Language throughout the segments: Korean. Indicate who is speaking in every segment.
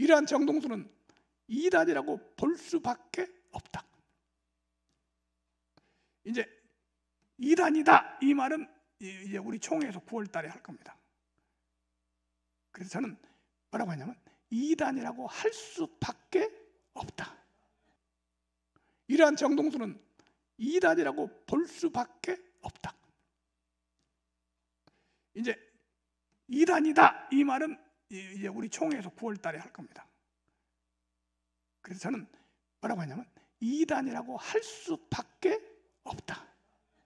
Speaker 1: 이러한 정동수는 이단이라고 볼 수밖에 없다. 이제 이단이다 이 말은 이제 우리 총회에서 9월 달에 할 겁니다. 그래서 저는 뭐라고 하냐면 이단이라고 할 수밖에 없다. 이러한 정동수는 이단이라고 볼 수밖에 없다. 이제 이단이다 이 말은 이제 우리 총회에서 9월 달에 할 겁니다. 그래서 저는 뭐라고 하냐면 이단이라고 할 수밖에 없다.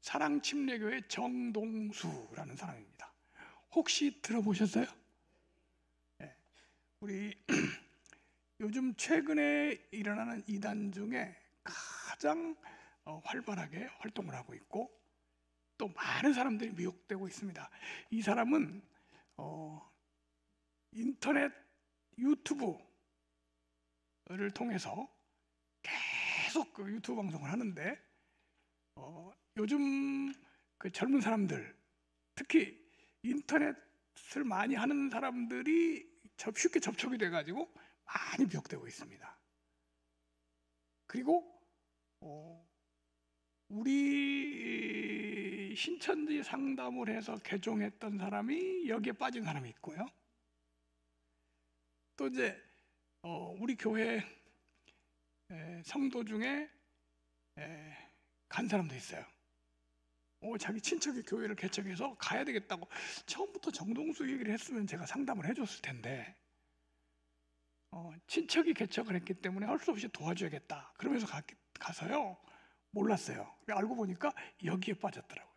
Speaker 1: 사랑침례교회 정동수라는 사람입니다. 혹시 들어보셨어요? 네. 우리 요즘 최근에 일어나는 이단 중에 가장 활발하게 활동을 하고 있고 또 많은 사람들이 미혹되고 있습니다. 이 사람은 인터넷 유튜브를 통해서 계속 그 유튜브 방송을 하는데 요즘 그 젊은 사람들, 특히 인터넷을 많이 하는 사람들이 쉽게 접촉이 돼가지고 많이 미혹되고 있습니다. 그리고 우리 신천지 상담을 해서 개종했던 사람이 여기에 빠진 사람이 있고요. 또 이제 우리 교회 성도 중에 간 사람도 있어요. 자기 친척이 교회를 개척해서 가야 되겠다고 처음부터 정동수 얘기를 했으면 제가 상담을 해줬을 텐데 친척이 개척을 했기 때문에 할 수 없이 도와줘야겠다 그러면서 가서요 몰랐어요. 알고 보니까 여기에 빠졌더라고요.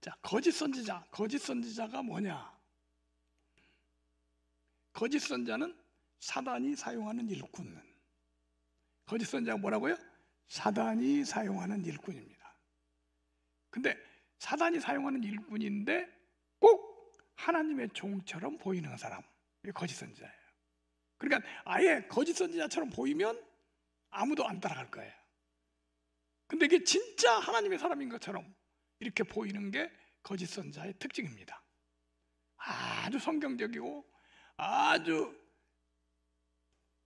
Speaker 1: 자, 거짓 선지자가 뭐냐? 거짓 선자는 사단이 사용하는 일꾼. 거짓 선자가 뭐라고요? 사단이 사용하는 일꾼입니다. 근데 사단이 사용하는 일꾼인데 꼭 하나님의 종처럼 보이는 사람, 이게 거짓 선지자예요. 그러니까 아예 거짓 선지자처럼 보이면 아무도 안 따라갈 거예요. 근데 이게 진짜 하나님의 사람인 것처럼 이렇게 보이는 게 거짓 선지자의 특징입니다. 아주 성경적이고 아주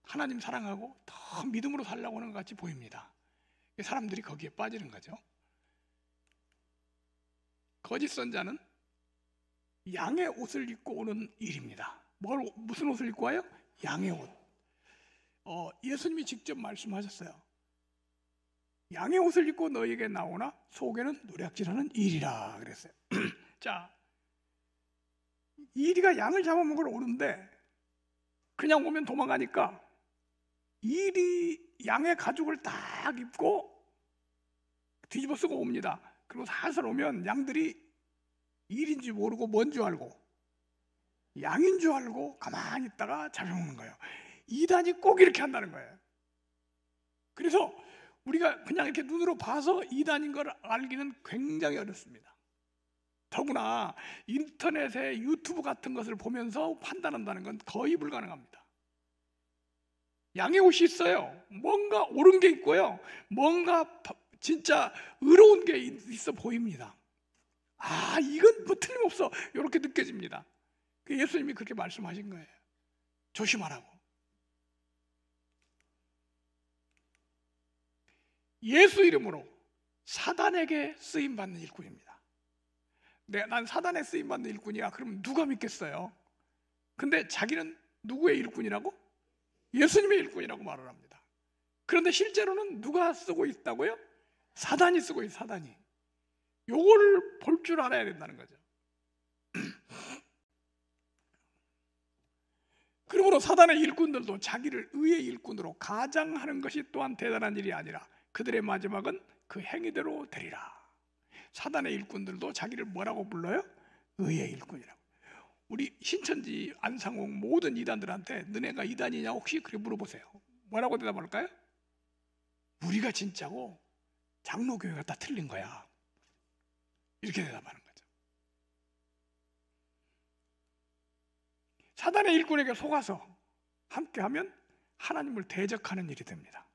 Speaker 1: 하나님 사랑하고 더 믿음으로 살려고 하는 것 같이 보입니다. 사람들이 거기에 빠지는 거죠. 거짓 선자는 양의 옷을 입고 오는 일입니다. 무슨 옷을 입고 와요? 양의 옷. 예수님이 직접 말씀하셨어요. 양의 옷을 입고 너에게 나오나 속에는 노략질하는 일이라 그랬어요. 자, 이리가 양을 잡아먹으러 오는데 그냥 오면 도망가니까 일이 양의 가죽을 딱 입고 뒤집어 쓰고 옵니다. 그리고 살살 오면 양들이 일인지 모르고 뭔 줄 알고 양인 줄 알고 가만히 있다가 잡아먹는 거예요. 이단이 꼭 이렇게 한다는 거예요. 그래서 우리가 그냥 이렇게 눈으로 봐서 이단인 걸 알기는 굉장히 어렵습니다. 더구나 인터넷에 유튜브 같은 것을 보면서 판단한다는 건 거의 불가능합니다. 양의 옷이 있어요. 뭔가 옳은 게 있고요. 뭔가 진짜 의로운 게 있어 보입니다. 이건 뭐 틀림없어 이렇게 느껴집니다. 예수님이 그렇게 말씀하신 거예요. 조심하라고. 예수 이름으로 사단에게 쓰임받는 일꾼입니다. 난 사단에 쓰임받는 일꾼이야. 그럼 누가 믿겠어요? 근데 자기는 누구의 일꾼이라고? 예수님의 일꾼이라고 말을 합니다. 그런데 실제로는 누가 쓰고 있다고요? 사단이 쓰고 있어요. 사단이. 요거를 볼 줄 알아야 된다는 거죠. 그러므로 사단의 일꾼들도 자기를 의의 일꾼으로 가장하는 것이 또한 대단한 일이 아니라 그들의 마지막은 그 행위대로 되리라. 사단의 일꾼들도 자기를 뭐라고 불러요? 의의 일꾼이라고. 우리 신천지 안상홍 모든 이단들한테 너네가 이단이냐 혹시 그렇게 물어보세요. 뭐라고 대답할까요? 우리가 진짜고 장로교회가 다 틀린 거야. 이렇게 대답하는 거죠. 사단의 일꾼에게 속아서 함께하면 하나님을 대적하는 일이 됩니다.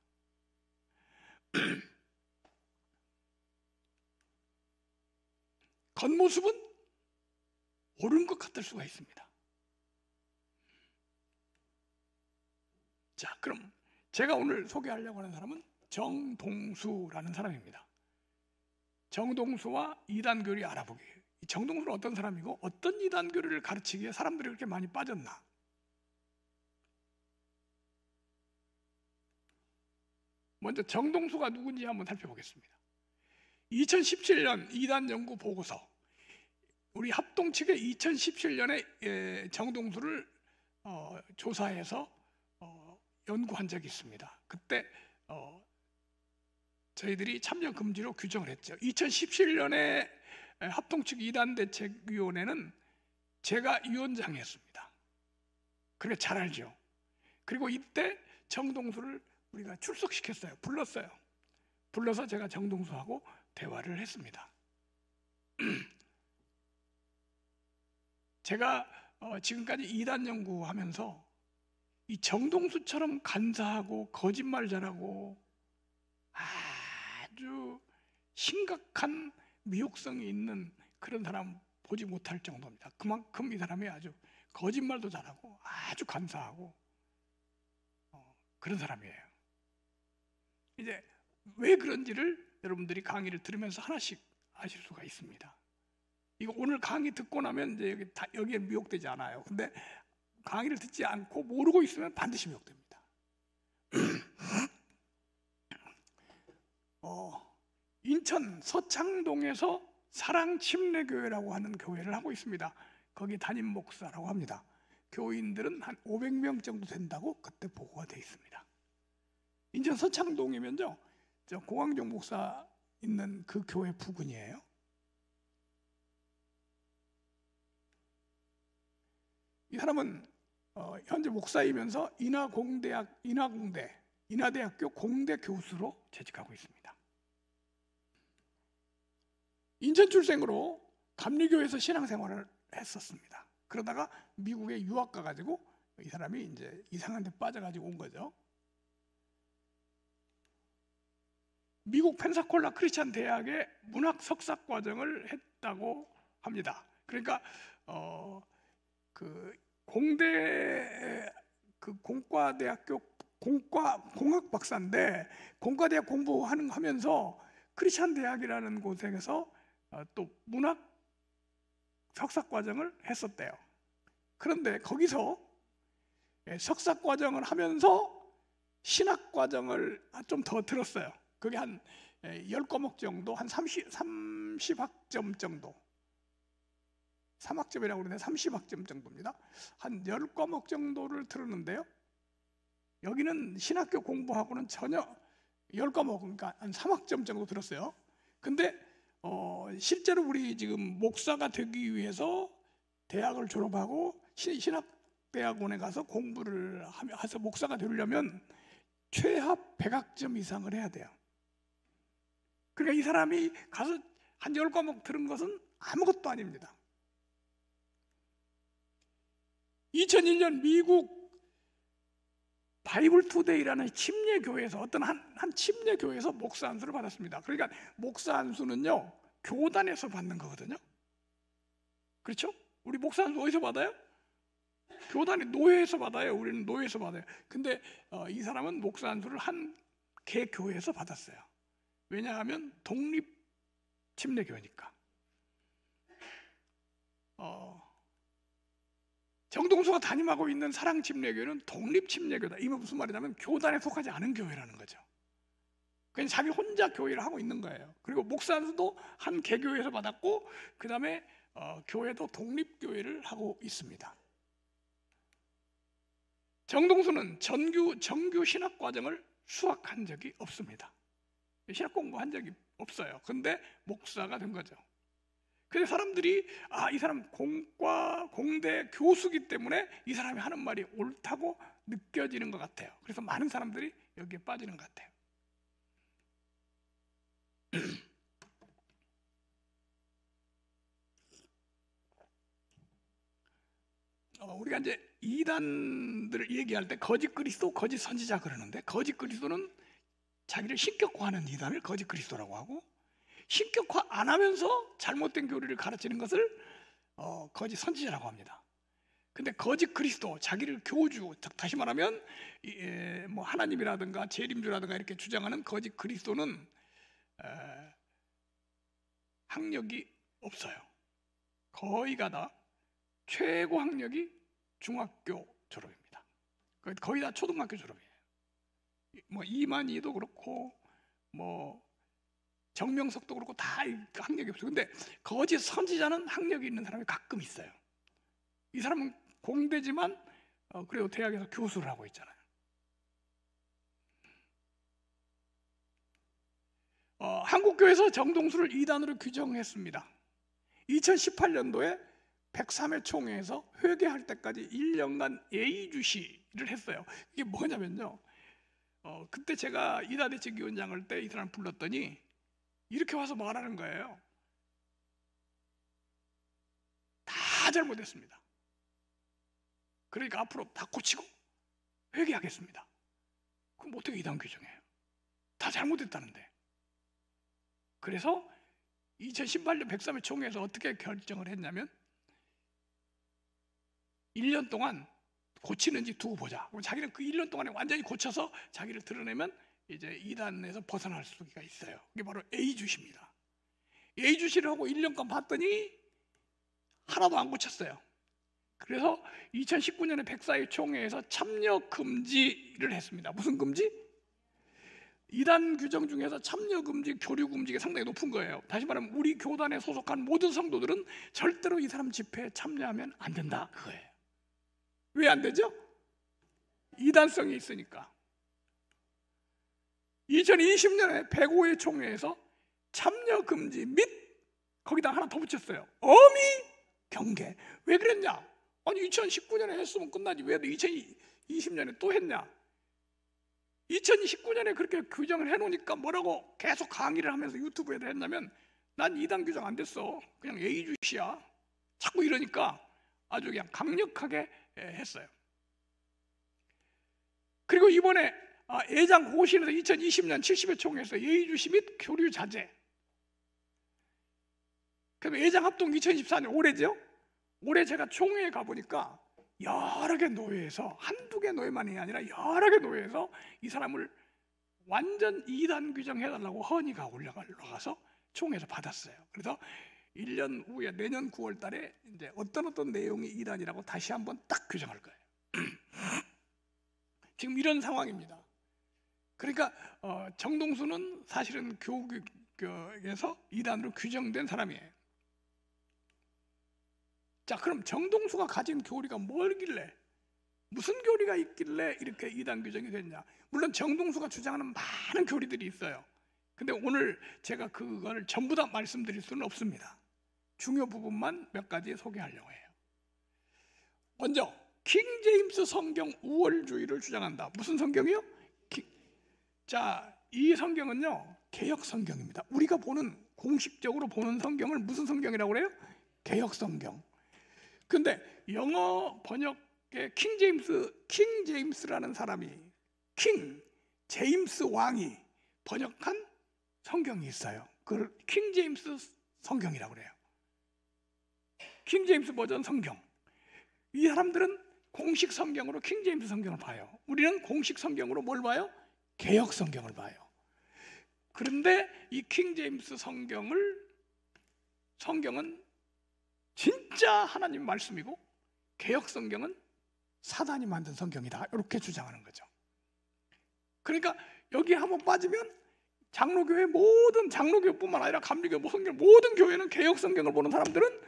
Speaker 1: 겉모습은 옳은 것 같을 수가 있습니다. 자, 그럼 제가 오늘 소개하려고 하는 사람은 정동수라는 사람입니다. 정동수와 이단교리 알아보기. 정동수는 어떤 사람이고 어떤 이단교리를 가르치기에 사람들이 그렇게 많이 빠졌나? 먼저 정동수가 누군지 한번 살펴보겠습니다. 2017년 이단 연구 보고서, 우리 합동 측의 2017년에 정동수를 조사해서 연구한 적이 있습니다. 그때 저희들이 참여 금지로 규정을 했죠. 2017년에 합동 측 이단대책위원회는 제가 위원장이었습니다. 그래 잘 알죠. 그리고 이때 정동수를 우리가 출석시켰어요. 불렀어요. 불러서 제가 정동수하고 대화를 했습니다. 제가 지금까지 이단 연구하면서 이 정동수처럼 간사하고 거짓말 잘하고 아주 심각한 미혹성이 있는 그런 사람 보지 못할 정도입니다. 그만큼 이 사람이 아주 거짓말도 잘하고 아주 간사하고 그런 사람이에요. 이제 왜 그런지를 여러분들이 강의를 들으면서 하나씩 아실 수가 있습니다. 이거 오늘 강의 듣고 나면 이제 여기에 미혹되지 않아요. 근데 강의를 듣지 않고 모르고 있으면 반드시 미혹됩니다. 인천 서창동에서 사랑침례교회라고 하는 교회를 하고 있습니다. 거기 담임 목사라고 합니다. 교인들은 한 500명 정도 된다고 그때 보고가 되어 있습니다. 인천 서창동이면요, 저 고광종 목사 있는 그 교회 부근이에요. 이 사람은 현재 목사이면서 인하대학교 공대 교수로 재직하고 있습니다. 인천 출생으로 감리교에서 신앙생활을 했었습니다. 그러다가 미국에 유학 가가지고 이 사람이 이제 이상한 데 빠져가지고 온 거죠. 미국 펜사콜라 크리스찬 대학의 문학 석사 과정을 했다고 합니다. 그러니까 그 공대 공과대학교 공학 박사인데 공과대학 공부하면서 크리스찬 대학이라는 곳에서 또 문학 석사 과정을 했었대요. 그런데 거기서 석사 과정을 하면서 신학 과정을 좀 더 들었어요. 그게 한 10과목 정도, 한 30학점 정도, 3학점이라고 그러는데 30학점 정도입니다. 한 10과목 정도를 들었는데요, 여기는 신학교 공부하고는 전혀 10과목, 그러니까 한 3학점 정도 들었어요. 근데 실제로 우리 지금 목사가 되기 위해서 대학을 졸업하고 신학대학원에 가서 공부를 해서 목사가 되려면 최하 100학점 이상을 해야 돼요. 그러니까 이 사람이 가서 한 10과목 들은 것은 아무것도 아닙니다. 2001년 미국 바이블 투데이라는 침례교회에서 어떤 한 침례교회에서 목사 안수를 받았습니다. 그러니까 목사 안수는요, 교단에서 받는 거거든요. 그렇죠? 우리 목사 안수 어디서 받아요? 교단이 노예에서 받아요. 우리는 노예에서 받아요. 근데 이 사람은 목사 안수를 한 개교회에서 받았어요. 왜냐하면 독립 침례교회니까. 정동수가 담임하고 있는 사랑침례교회는 독립침례교다. 이게 무슨 말이냐면 교단에 속하지 않은 교회라는 거죠. 그냥 자기 혼자 교회를 하고 있는 거예요. 그리고 목사 안수도 한 개교회에서 받았고, 그 다음에 교회도 독립교회를 하고 있습니다. 정동수는 정규 신학과정을 수학한 적이 없습니다. 신학 공부한 적이 없어요. 근데 목사가 된 거죠. 근데 사람들이 이 사람 공대 교수기 때문에 이 사람이 하는 말이 옳다고 느껴지는 것 같아요. 그래서 많은 사람들이 여기에 빠지는 것 같아요. 우리가 이제 이단들을 얘기할 때 거짓 그리스도, 거짓 선지자 그러는데, 거짓 그리스도는 자기를 신격화하는 이단을 거짓 그리스도라고 하고, 신격화 안 하면서 잘못된 교리를 가르치는 것을 거짓 선지자라고 합니다. 근데 거짓 그리스도, 자기를 교주, 다시 말하면 뭐 하나님이라든가 재림주라든가 이렇게 주장하는 거짓 그리스도는 학력이 없어요. 거의가 다 최고 학력이 중학교 졸업입니다. 거의 다 초등학교 졸업이에요. 뭐 이만희도 그렇고 뭐 정명석도 그렇고 다 학력이 없어요. 근데 거짓 선지자는 학력이 있는 사람이 가끔 있어요. 이 사람은 공대지만 그래도 대학에서 교수를 하고 있잖아요. 한국교회에서 정동수를 이단으로 규정했습니다. 2018년도에 103회 총회에서 회개할 때까지 1년간 예의주시를 했어요. 이게 뭐냐면요, 그때 제가 이다대책위원장을 때 이 사람 불렀더니 이렇게 와서 말하는 거예요. 다 잘못했습니다. 그러니까 앞으로 다 고치고 회개하겠습니다. 그럼 어떻게 이단 규정해요? 다 잘못했다는데. 그래서 2018년 103회 총회에서 어떻게 결정을 했냐면 1년 동안 고치는지 두고 보자. 그럼 자기는 그 1년 동안에 완전히 고쳐서 자기를 드러내면 이제 이단에서 벗어날 수가 있어요. 이게 바로 A주시입니다. A주시를 하고 1년간 봤더니 하나도 안 고쳤어요. 그래서 2019년에 104회 총회에서 참여 금지를 했습니다. 무슨 금지? 이단 규정 중에서 참여 금지, 교류 금지가 상당히 높은 거예요. 다시 말하면 우리 교단에 소속한 모든 성도들은 절대로 이 사람 집회에 참여하면 안 된다, 그거예요. 왜 안 되죠? 이단성이 있으니까. 2020년에 105회 총회에서 참여 금지 및 거기다 하나 더 붙였어요. 어미 경계. 왜 그랬냐? 아니 2019년에 했으면 끝나지 왜 2020년에 또 했냐? 2019년에 그렇게 규정을 해놓으니까 뭐라고 계속 강의를 하면서 유튜브에도 했냐면 난 이단 규정 안 됐어. 그냥 예의주시야. 자꾸 이러니까 아주 그냥 강력하게 했어요. 그리고 이번에 예장 고시에서 2020년 70회 총회에서 예의주시 및 교류 자제. 그럼 예장 합동 2024년 올해죠? 올해 제가 총회에 가보니까 여러 개 노회에서 한두 개 노회만이 아니라 여러 개 노회에서 이 사람을 완전 이단 규정해달라고 헌의가 올라가서 총회에서 받았어요. 그래서 1년 후에 내년 9월 달에 이제 어떤 내용이 이단이라고 다시 한번 딱 규정할 거예요. 지금 이런 상황입니다. 그러니까 정동수는 사실은 교육에서 이단으로 규정된 사람이에요. 자, 그럼 정동수가 가진 교리가 뭐길래, 무슨 교리가 있길래 이렇게 이단 규정이 됐냐? 물론 정동수가 주장하는 많은 교리들이 있어요. 근데 오늘 제가 그걸 전부 다 말씀드릴 수는 없습니다. 중요 부분만 몇 가지 소개하려고 해요. 먼저 킹 제임스 성경 우월주의를 주장한다. 무슨 성경이요? 자, 이 성경은요 개역 성경입니다. 우리가 공식적으로 보는 성경을 무슨 성경이라고 그래요? 개역 성경. 근데 영어 번역의 킹 제임스라는 사람이, 킹 제임스 왕이 번역한 성경이 있어요. 그걸 킹 제임스 성경이라고 그래요. 킹 제임스 버전 성경. 이 사람들은 공식 성경으로 킹 제임스 성경을 봐요. 우리는 공식 성경으로 뭘 봐요? 개역 성경을 봐요. 그런데 이 킹 제임스 성경은 진짜 하나님 말씀이고 개역 성경은 사단이 만든 성경이다, 이렇게 주장하는 거죠. 그러니까 여기 한번 빠지면 장로교회뿐만 아니라 감리교회, 모든 교회는 개역 성경을 보는 사람들은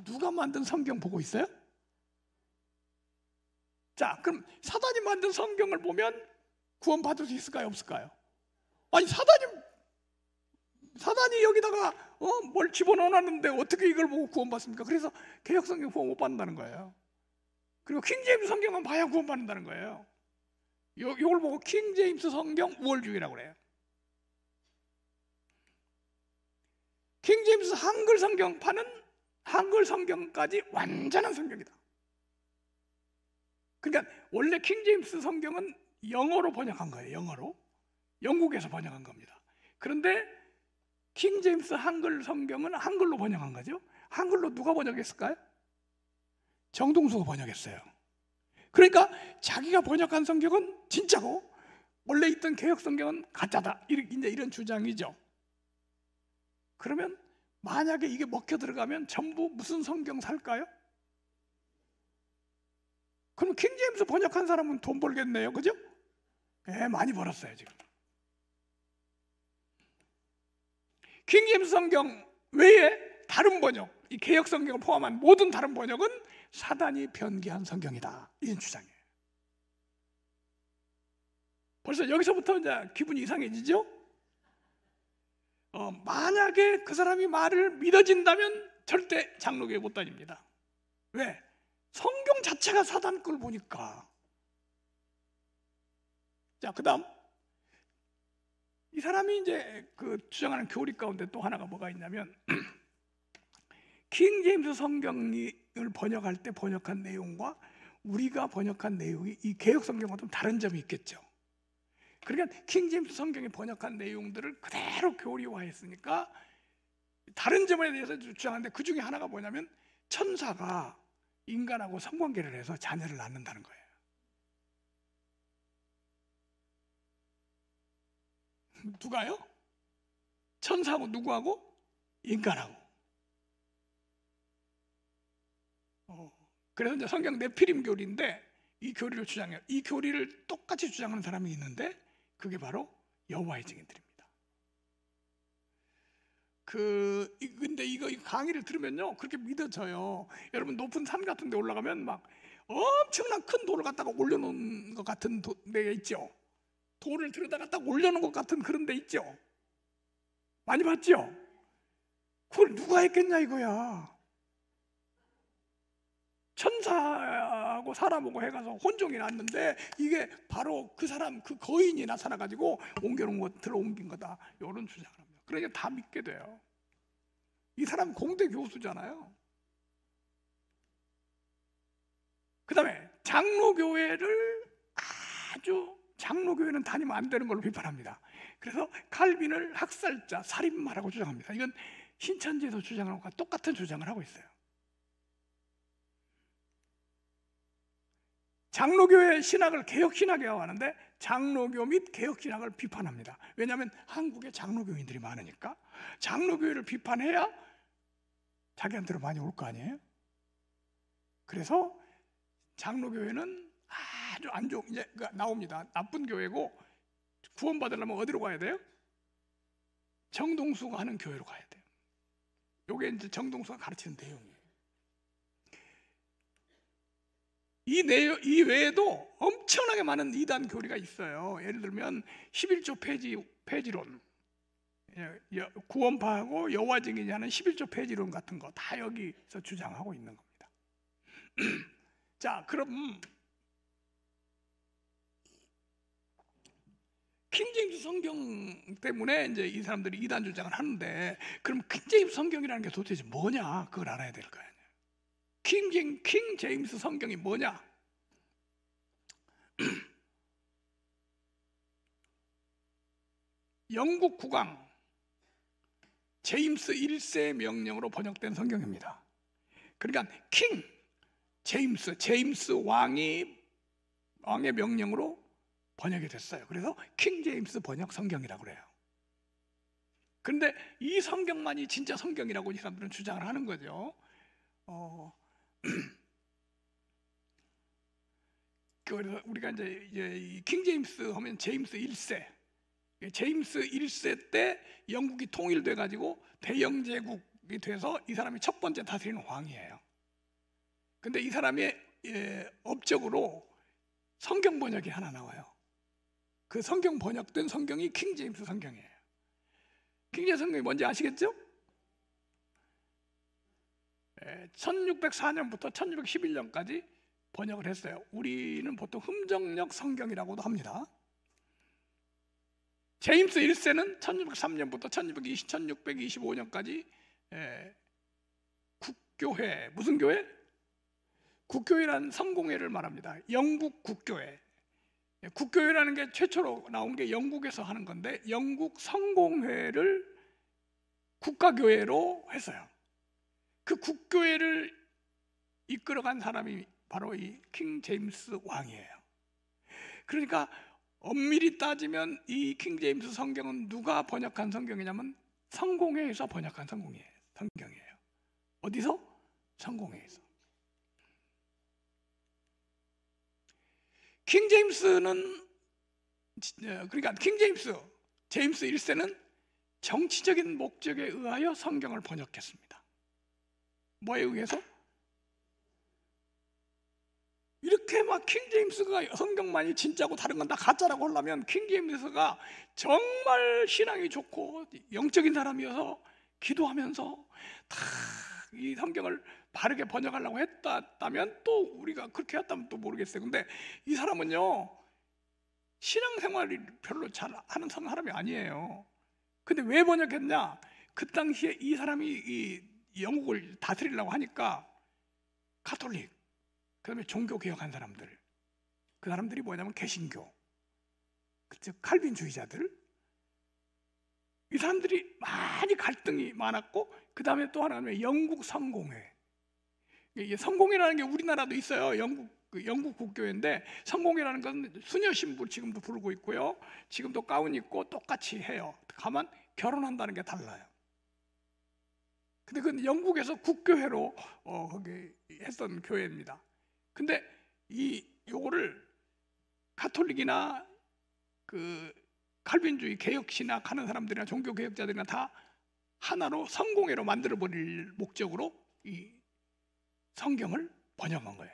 Speaker 1: 누가 만든 성경 보고 있어요? 자, 그럼 사단이 만든 성경을 보면 구원받을 수 있을까요, 없을까요? 아니, 사단이 여기다가 뭘 집어넣어놨는데 어떻게 이걸 보고 구원받습니까? 그래서 개역 성경 보고 못 받는다는 거예요. 그리고 킹 제임스 성경만 봐야 구원받는다는 거예요. 이걸 보고 킹 제임스 성경 우월주의라고 그래요. 킹 제임스 한글 성경파는 한글 성경까지 완전한 성경이다. 그러니까 원래 킹 제임스 성경은 영어로 번역한 거예요. 영국에서 번역한 겁니다. 그런데 킹 제임스 한글 성경은 한글로 번역한 거죠. 한글로 누가 번역했을까요? 정동수가 번역했어요. 그러니까 자기가 번역한 성경은 진짜고 원래 있던 개혁 성경은 가짜다, 이제 이런 주장이죠. 그러면 만약에 이게 먹혀 들어가면 전부 무슨 성경 살까요? 그럼 킹 제임스 번역한 사람은 돈 벌겠네요, 그죠? 네, 많이 벌었어요 지금. 킹 제임스 성경 외에 다른 번역, 이 개혁 성경을 포함한 모든 다른 번역은 사단이 변기한 성경이다, 이런 주장이에요. 벌써 여기서부터 이제 기분이 이상해지죠? 만약에 그 사람이 말을 믿어진다면 절대 장로교회 못 다닙니다. 왜? 성경 자체가 사단 걸 보니까. 자, 그 다음 이 사람이 이제 그 주장하는 교리 가운데 또 하나가 뭐가 있냐면 킹 제임스 성경을 번역할 때 번역한 내용과 우리가 번역한 내용이 이 개혁 성경과 좀 다른 점이 있겠죠. 그러니까 킹 제임스 성경이 번역한 내용들을 그대로 교리화했으니까 다른 점에 대해서 주장하는데 그 중에 하나가 뭐냐면 천사가 인간하고 성관계를 해서 자녀를 낳는다는 거예요. 누가요? 천사하고 누구하고? 인간하고. 그래서 이제 성경 네피림 교리인데 이 교리를 주장해요. 이 교리를 똑같이 주장하는 사람이 있는데 그게 바로 여호와의 증인들입니다. 근데 이거 강의를 들으면요 그렇게 믿어져요. 여러분 높은 산 같은 데 올라가면 막 엄청난 큰 돌을 갖다가 올려놓은 것 같은 데가 있죠. 돌을 들여다가 딱 올려놓은 것 같은 그런 데 있죠. 많이 봤죠? 그걸 누가 했겠냐 이거야. 천사하고 사람하고 해가서 혼종이 났는데 이게 바로 그 사람, 그 거인이 나타나가지고 옮겨놓은 거, 들어옮긴 거다, 이런 주장을 합니다. 그러니까 다 믿게 돼요. 이 사람 공대 교수잖아요. 그 다음에 장로교회를 장로교회는 다니면 안 되는 걸로 비판합니다. 그래서 칼빈을 학살자, 살인마라고 주장합니다. 이건 신천지에서 주장하는 것과 똑같은 주장을 하고 있어요. 장로교회 신학을 개혁신학이라고 하는데 장로교 및 개혁신학을 비판합니다. 왜냐하면 한국에 장로교인들이 많으니까 장로교회를 비판해야 자기한테로 많이 올 거 아니에요. 그래서 장로교회는 아주 안 좋은, 이제 나옵니다. 나쁜 교회고 구원받으려면 어디로 가야 돼요? 정동수가 하는 교회로 가야 돼요. 이게 이제 정동수가 가르치는 내용이에요. 이 외에도 엄청나게 많은 이단 교리가 있어요. 예를 들면 11조 폐지론, 구원파하고 여호와 증인이 하는 11조 폐지론 같은 거 다 여기서 주장하고 있는 겁니다. 자, 그럼 킹제임스 성경 때문에 이제 이 사람들이 이단 주장을 하는데 그럼 킹제임스 성경이라는 게 도대체 뭐냐? 그걸 알아야 될 거 아니에요. 킹 제임스 성경이 뭐냐? 영국 국왕 제임스 1세 명령으로 번역된 성경입니다. 그러니까 킹 제임스 왕의 명령으로 번역이 됐어요. 그래서 킹 제임스 번역 성경이라고 그래요. 그런데 이 성경만이 진짜 성경이라고 이 사람들은 주장을 하는 거죠. 그래서 우리가 이제 킹 제임스 하면 제임스 1세, 제임스 1세 때 영국이 통일돼 가지고 대영 제국이 돼서 이 사람이 첫 번째 다스리는 왕이에요. 근데 이 사람의 업적으로 성경 번역이 하나 나와요. 그 성경 번역된 성경이 킹 제임스 성경이에요. 킹 제임스 성경이 뭔지 아시겠죠? 1604년부터 1611년까지 번역을 했어요. 우리는 보통 흠정역 성경이라고도 합니다. 제임스 1세는 1603년부터 1625년까지 국교회, 무슨 교회? 국교회라는 성공회를 말합니다. 영국 국교회. 국교회라는 게 최초로 나온 게 영국에서 하는 건데, 영국 성공회를 국가교회로 했어요. 그 국교회를 이끌어간 사람이 바로 이 킹 제임스 왕이에요. 그러니까 엄밀히 따지면 이 킹 제임스 성경은 누가 번역한 성경이냐면 성공회에서 번역한 성경이에요. 어디서? 성공회에서. 킹 제임스는, 그러니까 킹 제임스 1세는 정치적인 목적에 의하여 성경을 번역했습니다. 뭐에 의해서? 이렇게 막 킹 제임스가 성경만이 진짜고 다른 건 다 가짜라고 하려면 킹 제임스가 정말 신앙이 좋고 영적인 사람이어서 기도하면서 다 이 성경을 바르게 번역하려고 했다면 또 우리가 그렇게 했다면 또 모르겠어요. 근데 이 사람은요, 신앙생활이 별로 잘 하는 사람이 아니에요. 근데 왜 번역했냐? 그 당시에 이 사람이 이 영국을 다스리려고 하니까 가톨릭, 그 다음에 종교 개혁한 사람들, 그 사람들이 뭐냐면 개신교, 즉 칼빈주의자들, 이 사람들이 많이 갈등이 많았고, 그 다음에 또 하나는 영국 성공회. 성공회라는 게 우리나라도 있어요. 영국 국교회인데, 성공회라는 건 수녀 신부 지금도 부르고 있고요, 지금도 가운 입고 똑같이 해요. 가만 결혼한다는 게 달라요. 근데 그건 영국에서 국교회로 거기 했던 교회입니다. 근데 요거를 가톨릭이나 그 칼빈주의 개혁신학 하는 사람들이나 종교 개혁자들이나 다 하나로 성공회로 만들어 버릴 목적으로 이 성경을 번역한 거예요.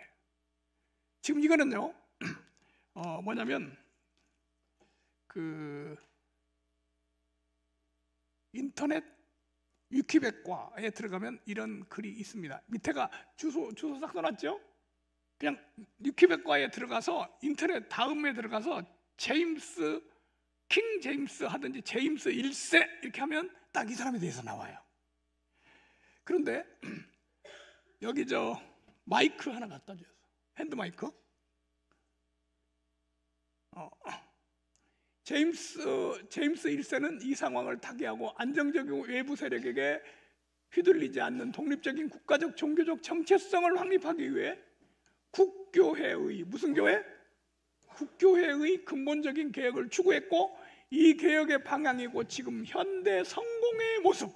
Speaker 1: 지금 이거는요, 뭐냐면 그 인터넷 위키백과에 들어가면 이런 글이 있습니다. 밑에가 주소 싹 써놨죠? 그냥 위키백과에 들어가서 인터넷 다음에 들어가서 킹 제임스 하든지 제임스 1세 이렇게 하면 딱 이 사람에 대해서 나와요. 그런데 여기 마이크 하나 갖다 줘서, 핸드 마이크. 제임스 1세는 이 상황을 타개하고 안정적인 외부 세력에게 휘둘리지 않는 독립적인 국가적 종교적 정체성을 확립하기 위해 국교회의, 무슨 교회? 국교회의 근본적인 개혁을 추구했고, 이 개혁의 방향이고 지금 현대 성공의 모습.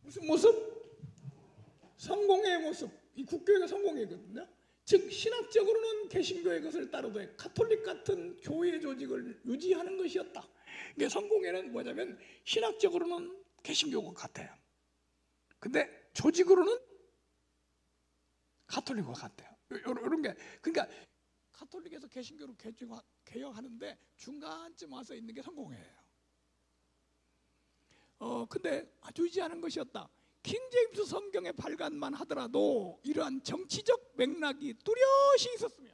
Speaker 1: 무슨 모습? 성공의 모습. 이 국교회가 성공이거든요. 즉 신학적으로는 개신교의 것을 따르되 가톨릭 같은 교회 조직을 유지하는 것이었다. 이게 성공회는 뭐냐면 신학적으로는 개신교가 같아요. 근데 조직으로는 가톨릭과 같아요. 이런 게, 그러니까 가톨릭에서 개신교로 개혁하는데 중간쯤 와서 있는 게 성공회예요. 근데 아주 유지하는 것이었다. 킹 제임스 성경의 발간만 하더라도 이러한 정치적 맥락이 뚜렷이 있었으며,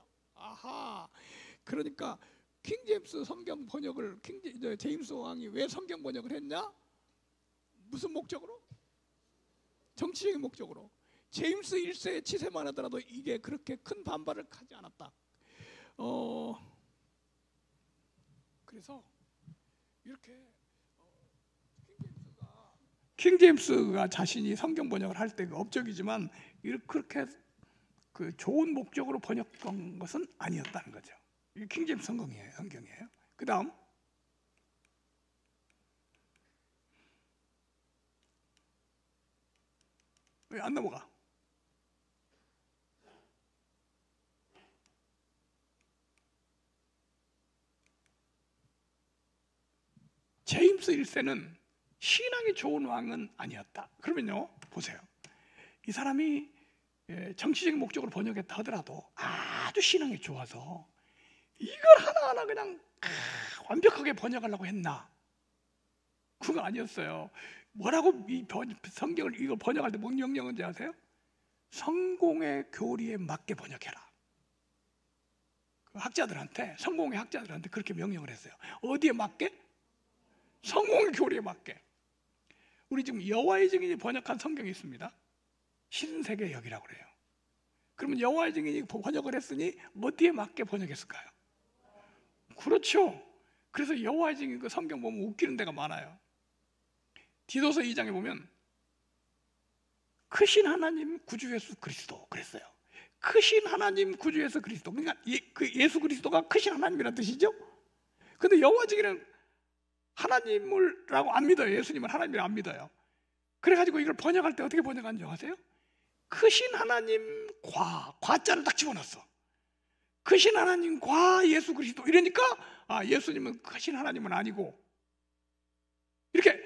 Speaker 1: 그러니까 킹 제임스 성경 번역을 제임스 왕이 왜 성경 번역을 했냐? 무슨 목적으로? 정치적인 목적으로. 제임스 1세의 치세만 하더라도 이게 그렇게 큰 반발을 하지 않았다. 그래서 이렇게 킹 제임스가 자신이 성경 번역을 할 때 업적이지만 그렇게 그 좋은 목적으로 번역한 것은 아니었다는 거죠. 이게 킹 제임스 성경이에요. 그 다음 왜 안 넘어가? 제임스 1세는 신앙이 좋은 왕은 아니었다. 그러면요, 보세요. 이 사람이 정치적인 목적으로 번역했다 하더라도 아주 신앙이 좋아서 이걸 하나하나 그냥 완벽하게 번역하려고 했나? 그거 아니었어요. 뭐라고 성경을 이거 번역할 때 뭔 명령인지 아세요? 성공의 교리에 맞게 번역해라. 학자들한테, 성공의 학자들한테 그렇게 명령을 했어요. 어디에 맞게? 성공의 교리에 맞게. 우리 지금 여호와의 증인이 번역한 성경이 있습니다. 신세계역이라고 그래요. 그러면 여호와의 증인이 번역을 했으니 어디에 맞게 번역했을까요? 그렇죠. 그래서 여호와의 증인 그 성경 보면 웃기는 데가 많아요. 디도서 2장에 보면 크신 하나님 구주 예수 그리스도 그랬어요. 크신 하나님 구주 예수 그리스도. 그러니까 그 예수 그리스도가 크신 하나님이라는 뜻이죠. 근데 여호와 증인은 하나님을라고 안 믿어요. 예수님은 하나님이라고 안 믿어요. 그래가지고 이걸 번역할 때 어떻게 번역하는지 아세요? 크신 하나님 과자를 딱 집어넣었어. 크신 하나님 과 예수 그리스도 이러니까 예수님은 크신 하나님은 아니고, 이렇게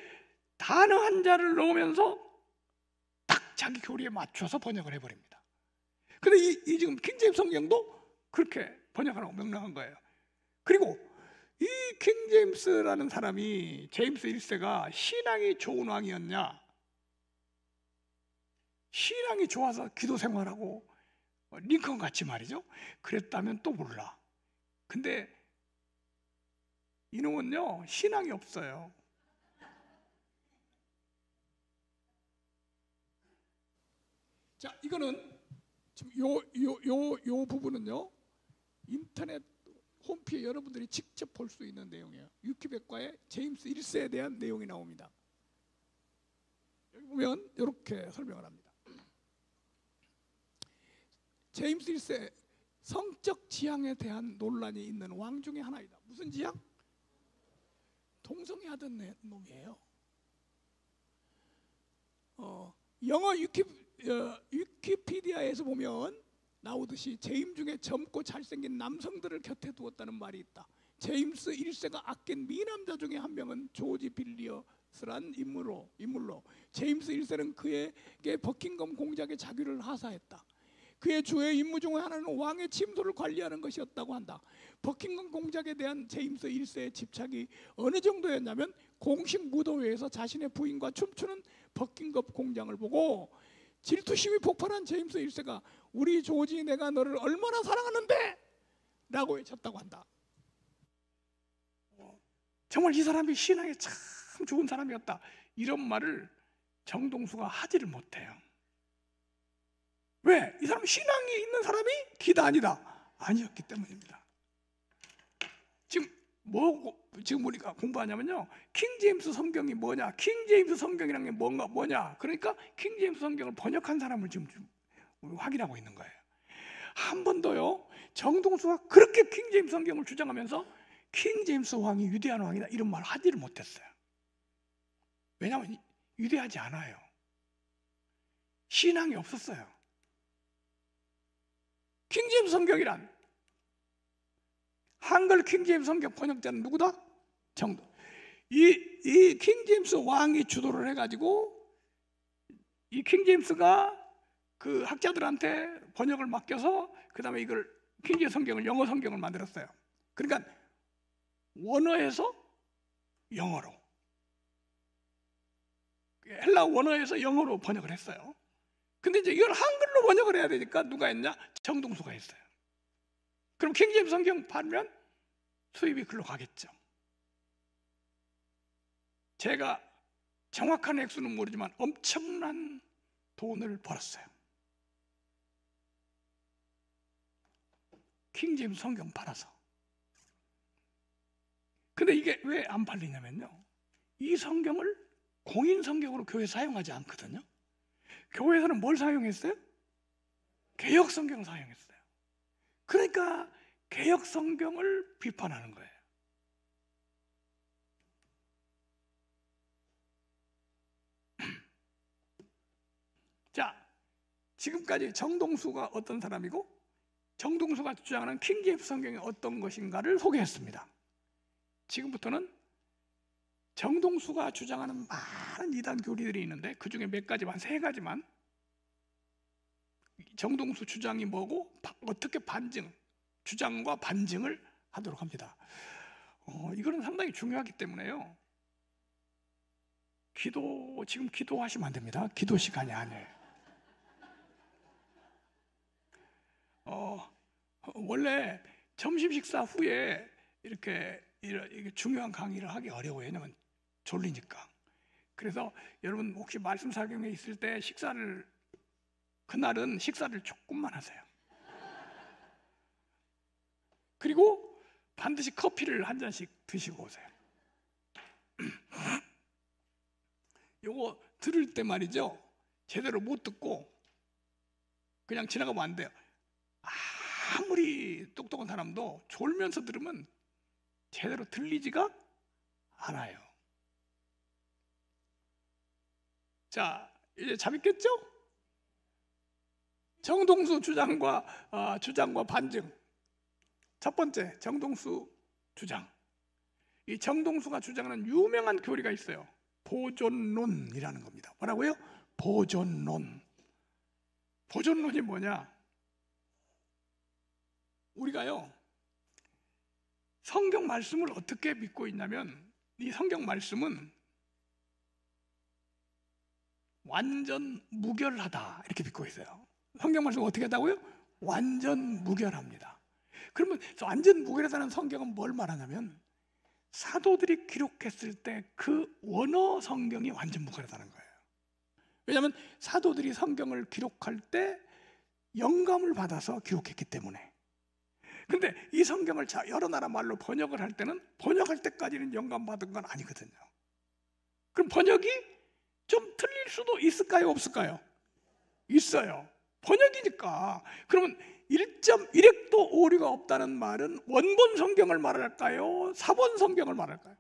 Speaker 1: 단어 한 자를 넣으면서 딱 자기 교리에 맞춰서 번역을 해버립니다. 근데 이 지금 킹제임스 성경도 그렇게 번역하라고 명령한 거예요. 그리고 이 킹제임스라는 사람이 제임스 1세가 신앙이 좋은 왕이었냐, 신앙이 좋아서 기도 생활하고 링컨 같이 말이죠, 그랬다면 또 몰라. 근데 이놈은요 신앙이 없어요. 자, 이거는 지금 요 부분은요 인터넷 홈페이지에 여러분들이 직접 볼 수 있는 내용이에요. 위키백과에 제임스 1세에 대한 내용이 나옵니다. 여기 보면 이렇게 설명을 합니다. 제임스 1세 성적 지향에 대한 논란이 있는 왕 중에 하나이다. 무슨 지향? 동성애하던 놈이에요. 영어 위키피디아에서 보면 나오듯이 제임 중에 젊고 잘생긴 남성들을 곁에 두었다는 말이 있다. 제임스 1세가 아낀 미남자 중에 한 명은 조지 빌리어스란 인물로 제임스 1세는 그에게 버킹엄 공작의 자규를 하사했다. 그의 주요 임무 중 하나는 왕의 침소를 관리하는 것이었다고 한다. 버킹엄 공작에 대한 제임스 1세의 집착이 어느 정도였냐면 공식 무도회에서 자신의 부인과 춤추는 버킹엄 공작을 보고 질투심이 폭발한 제임스 1세가 우리 조지 내가 너를 얼마나 사랑하는데? 라고 외쳤다고 한다. 정말 이 사람이 신앙에 참 좋은 사람이었다, 이런 말을 정동수가 하지를 못해요. 왜? 이 사람은 신앙이 있는 사람이 기다 아니다? 아니었기 때문입니다. 지금 우리가 공부하냐면요, 킹제임스 성경이 뭐냐, 킹제임스 성경이란 게 뭐냐, 그러니까 킹제임스 성경을 번역한 사람을 지금 우리 확인하고 있는 거예요. 한 번도요 정동수가 그렇게 킹제임스 성경을 주장하면서 킹제임스 왕이 위대한 왕이다 이런 말 하지를 못했어요. 왜냐하면 위대하지 않아요. 신앙이 없었어요. 킹제임스 성경이란, 한글 킹제임스 성경 번역자는 누구다? 이 킹제임스 왕이 주도를 해가지고 이 킹제임스가 그 학자들한테 번역을 맡겨서 그 다음에 이걸 킹제임스 성경을 영어 성경을 만들었어요. 그러니까 원어에서 영어로, 헬라 원어에서 영어로 번역을 했어요. 근데 이제 이걸 한글로 번역을 해야 되니까 누가 했냐? 정동수가 했어요. 그럼 킹제임스 성경 팔면 수입이 글로 가겠죠. 제가 정확한 액수는 모르지만 엄청난 돈을 벌었어요. 킹제임스 성경 팔아서. 근데 이게 왜 안 팔리냐면요, 이 성경을 공인 성경으로 교회 사용하지 않거든요. 교회에서는 뭘 사용했어요? 개역 성경을 사용했어요. 그러니까 개역 성경을 비판하는 거예요. 자, 지금까지 정동수가 어떤 사람이고 정동수가 주장하는 킹제임스 성경이 어떤 것인가를 소개했습니다. 지금부터는 정동수가 주장하는 많은 이단 교리들이 있는데 그 중에 몇 가지만, 3가지만 정동수 주장이 뭐고 어떻게 주장과 반증을 하도록 합니다. 이거는 상당히 중요하기 때문에요. 지금 기도하시면 안 됩니다. 기도 시간이 아니에요. 원래 점심 식사 후에 이렇게 중요한 강의를 하기 어려워요. 왜냐면 졸리니까. 그래서 여러분 혹시 말씀 사경에 있을 때 그날은 식사를 조금만 하세요. 그리고 반드시 커피를 한 잔씩 드시고 오세요. 요거 들을 때 말이죠, 제대로 못 듣고 그냥 지나가면 안 돼요. 아무리 똑똑한 사람도 졸면서 들으면 제대로 들리지가 않아요. 자, 이제 재밌겠죠? 정동수 주장과 반증. 첫 번째, 정동수 주장. 이 정동수가 주장하는 유명한 교리가 있어요. 보존론이라는 겁니다. 뭐라고요? 보존론. 보존론이 뭐냐? 우리가요, 성경 말씀을 어떻게 믿고 있냐면, 이 성경 말씀은 완전 무결하다 이렇게 믿고 있어요. 성경 말씀은 어떻게 하다고요? 완전 무결합니다. 그러면 완전 무결하다는 성경은 뭘 말하냐면, 사도들이 기록했을 때 그 원어 성경이 완전 무결하다는 거예요. 왜냐하면 사도들이 성경을 기록할 때 영감을 받아서 기록했기 때문에. 근데 이 성경을 여러 나라 말로 번역을 할 때는 번역할 때까지는 영감 받은 건 아니거든요. 그럼 번역이 좀 틀릴 수도 있을까요? 없을까요? 있어요. 번역이니까. 그러면 1.1획도 오류가 없다는 말은 원본 성경을 말할까요? 사본 성경을 말할까요?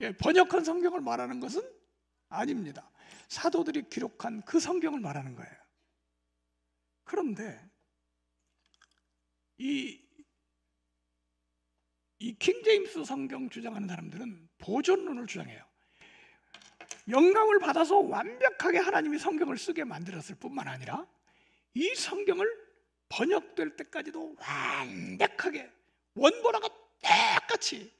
Speaker 1: 예, 번역한 성경을 말하는 것은 아닙니다. 사도들이 기록한 그 성경을 말하는 거예요. 그런데 이 킹제임스 성경 주장하는 사람들은 보존론을 주장해요. 영감을 받아서 완벽하게 하나님이 성경을 쓰게 만들었을 뿐만 아니라 이 성경을 번역될 때까지도 완벽하게 원본하고 똑같이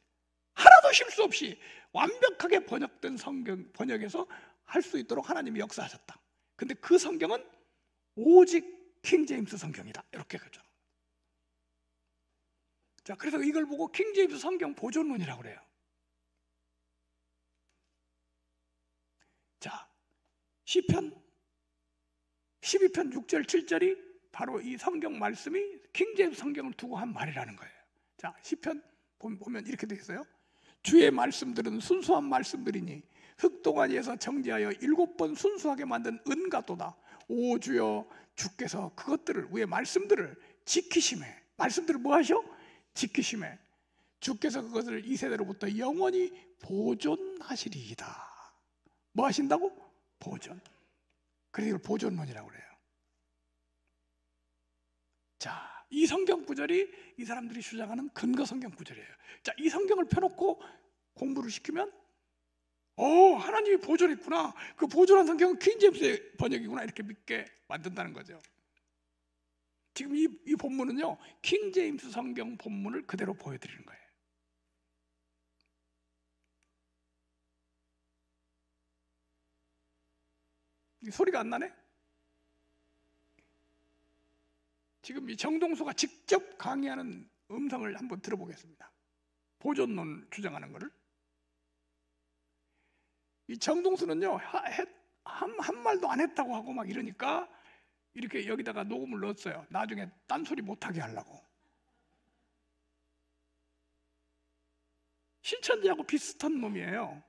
Speaker 1: 하나도 실수 없이 완벽하게 번역된 성경 번역에서 할 수 있도록 하나님이 역사하셨다. 근데 그 성경은 오직 킹제임스 성경이다. 이렇게 그죠. 자, 그래서 이걸 보고 킹제임스 성경 보존론이라고 그래요. 자, 시편 12편 6절 7절이 바로 이 성경 말씀이 킹제임스 성경을 두고 한 말이라는 거예요. 자, 시편 보면 이렇게 되어 있어요. 주의 말씀들은 순수한 말씀들이니 흙동아리에서 정지하여 7번 순수하게 만든 은 같도다. 오 주여, 주께서 그것들을, 위의 말씀들을 지키심에, 말씀들을 뭐 하셔? 지키심에 주께서 그것을 이 세대로부터 영원히 보존하시리이다. 뭐 하신다고? 보존. 그래서 이걸 보존론이라고 그래요. 자, 이 성경 구절이 이 사람들이 주장하는 근거 성경 구절이에요. 자, 이 성경을 펴놓고 공부를 시키면 하나님이 보존했구나. 그 보존한 성경은 퀸제임스의 번역이구나. 이렇게 믿게 만든다는 거죠. 지금 이 본문은요, 킹제임스 성경 본문을 그대로 보여드리는 거예요. 이 소리가 안 나네? 지금 이 정동수가 직접 강의하는 음성을 한번 들어보겠습니다. 보존론 주장하는 거를. 이 정동수는요, 한 말도 안 했다고 하고 막 이러니까 이렇게 여기다가 녹음을 넣었어요. 나중에 딴소리 못하게 하려고. 신천지하고 비슷한 놈이에요.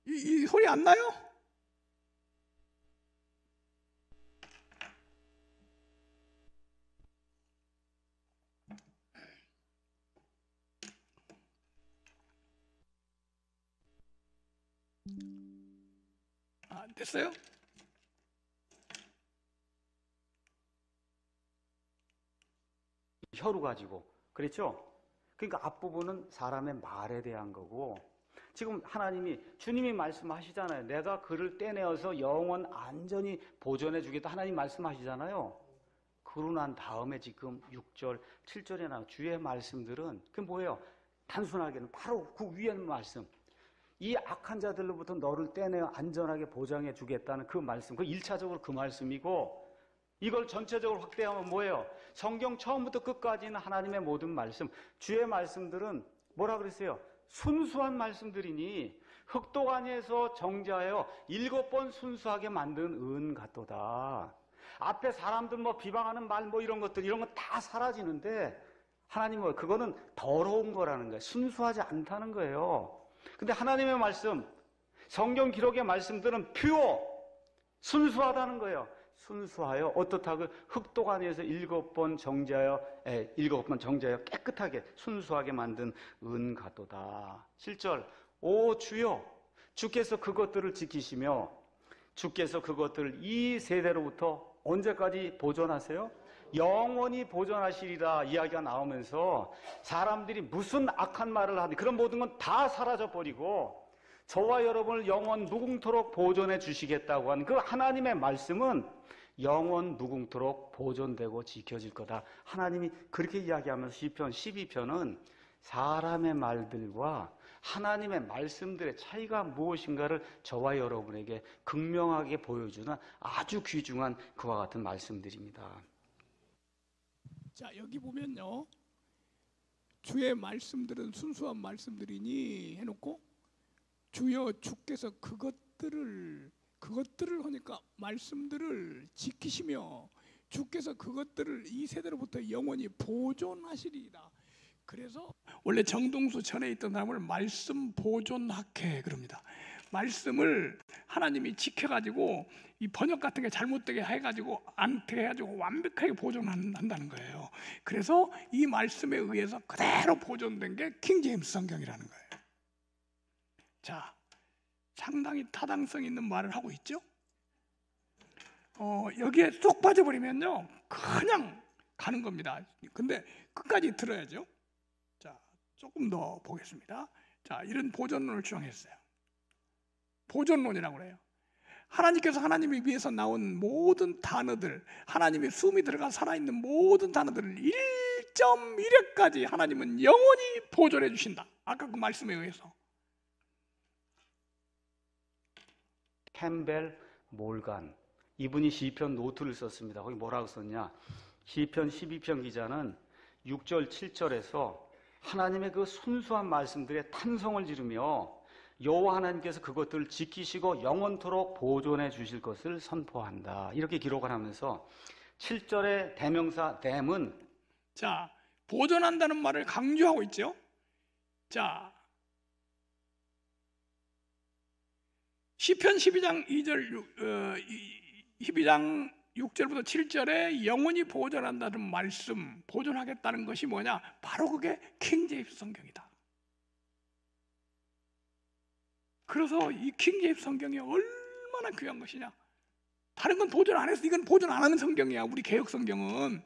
Speaker 1: 이 소리 안 나요? 됐어요?
Speaker 2: 혀로 가지고 그렇죠? 그러니까 앞부분은 사람의 말에 대한 거고, 지금 하나님이, 주님이 말씀하시잖아요. 내가 그를 떼내어서 영원 안전히 보존해 주겠다. 하나님 말씀하시잖아요. 그러고 난 다음에 지금 6절, 7절에 나온 주의 말씀들은 그게 뭐예요? 단순하게는 바로 그 위에 말씀. 이 악한 자들로부터 너를 떼내어 안전하게 보장해 주겠다는 그 말씀, 그 1차적으로 그 말씀이고, 이걸 전체적으로 확대하면 뭐예요? 성경 처음부터 끝까지는 하나님의 모든 말씀, 주의 말씀들은 뭐라 그랬어요? 순수한 말씀들이니 흙도가니에서 정자하여 7번 순수하게 만든 은 같도다. 앞에 사람들 뭐 비방하는 말 뭐 이런 것들, 이런 건 다 사라지는데 하나님은 그거는 더러운 거라는 거예요. 순수하지 않다는 거예요. 근데 하나님의 말씀, 성경 기록의 말씀들은 순수하다는 거예요. 순수하여 어떻다고 흙독 안에서 7번 정죄하여 깨끗하게 순수하게 만든 은가도다. 7절, 오 주여, 주께서 그것들을 지키시며 주께서 그것들을 이 세대로부터 언제까지 보존하세요? 영원히 보존하시리라 이야기가 나오면서 사람들이 무슨 악한 말을 하든 그런 모든 건 다 사라져 버리고 저와 여러분을 영원 무궁토록 보존해 주시겠다고 한 그 하나님의 말씀은 영원 무궁토록 보존되고 지켜질 거다. 하나님이 그렇게 이야기하면서 시편 12편은 사람의 말들과 하나님의 말씀들의 차이가 무엇인가를 저와 여러분에게 극명하게 보여주는 아주 귀중한 그와 같은 말씀들입니다.
Speaker 1: 자, 여기 보면요, 주의 말씀들은 순수한 말씀들이니 해놓고 주여 주께서 그것들을 하니까 말씀들을 지키시며 주께서 그것들을 이 세대로부터 영원히 보존하시리이다. 그래서 원래 정동수 전에 있던 사람을 말씀 보존학회 그럽니다. 말씀을 하나님이 지켜가지고 이 번역 같은 게 잘못되게 해가지고 안 해가지고 완벽하게 보존한다는 거예요. 그래서 이 말씀에 의해서 그대로 보존된 게 킹제임스 성경이라는 거예요. 자, 상당히 타당성 있는 말을 하고 있죠. 여기에 쏙 빠져버리면요 그냥 가는 겁니다. 근데 끝까지 들어야죠. 자, 조금 더 보겠습니다. 자, 이런 보존론을 주장했어요. 보존론이라고 그래요. 하나님께서 하나님이 위해서 나온 모든 단어들, 하나님의 숨이 들어가 살아있는 모든 단어들을 1.1회까지 하나님은 영원히 보존해 주신다. 아까 그 말씀에 의해서.
Speaker 2: 캠벨 몰간, 이분이 시편 노트를 썼습니다. 거기 뭐라고 썼냐? 시편 12편 기자는 6절 7절에서 하나님의 그 순수한 말씀들에 탄성을 지르며 여호와 하나님께서 그것들을 지키시고 영원토록 보존해 주실 것을 선포한다. 이렇게 기록을 하면서 7절의 대명사 댐은,
Speaker 1: 자, 보존한다는 말을 강조하고 있죠. 자, 시편 12장 12장 6절부터 7절에 영원히 보존한다는 말씀, 보존하겠다는 것이 뭐냐? 바로 그게 킹제임스 성경이다. 그래서 이 킹제임스 성경이 얼마나 귀한 것이냐? 다른 건 보존 안 했어. 이건 보존 안 하는 성경이야. 우리 개혁 성경은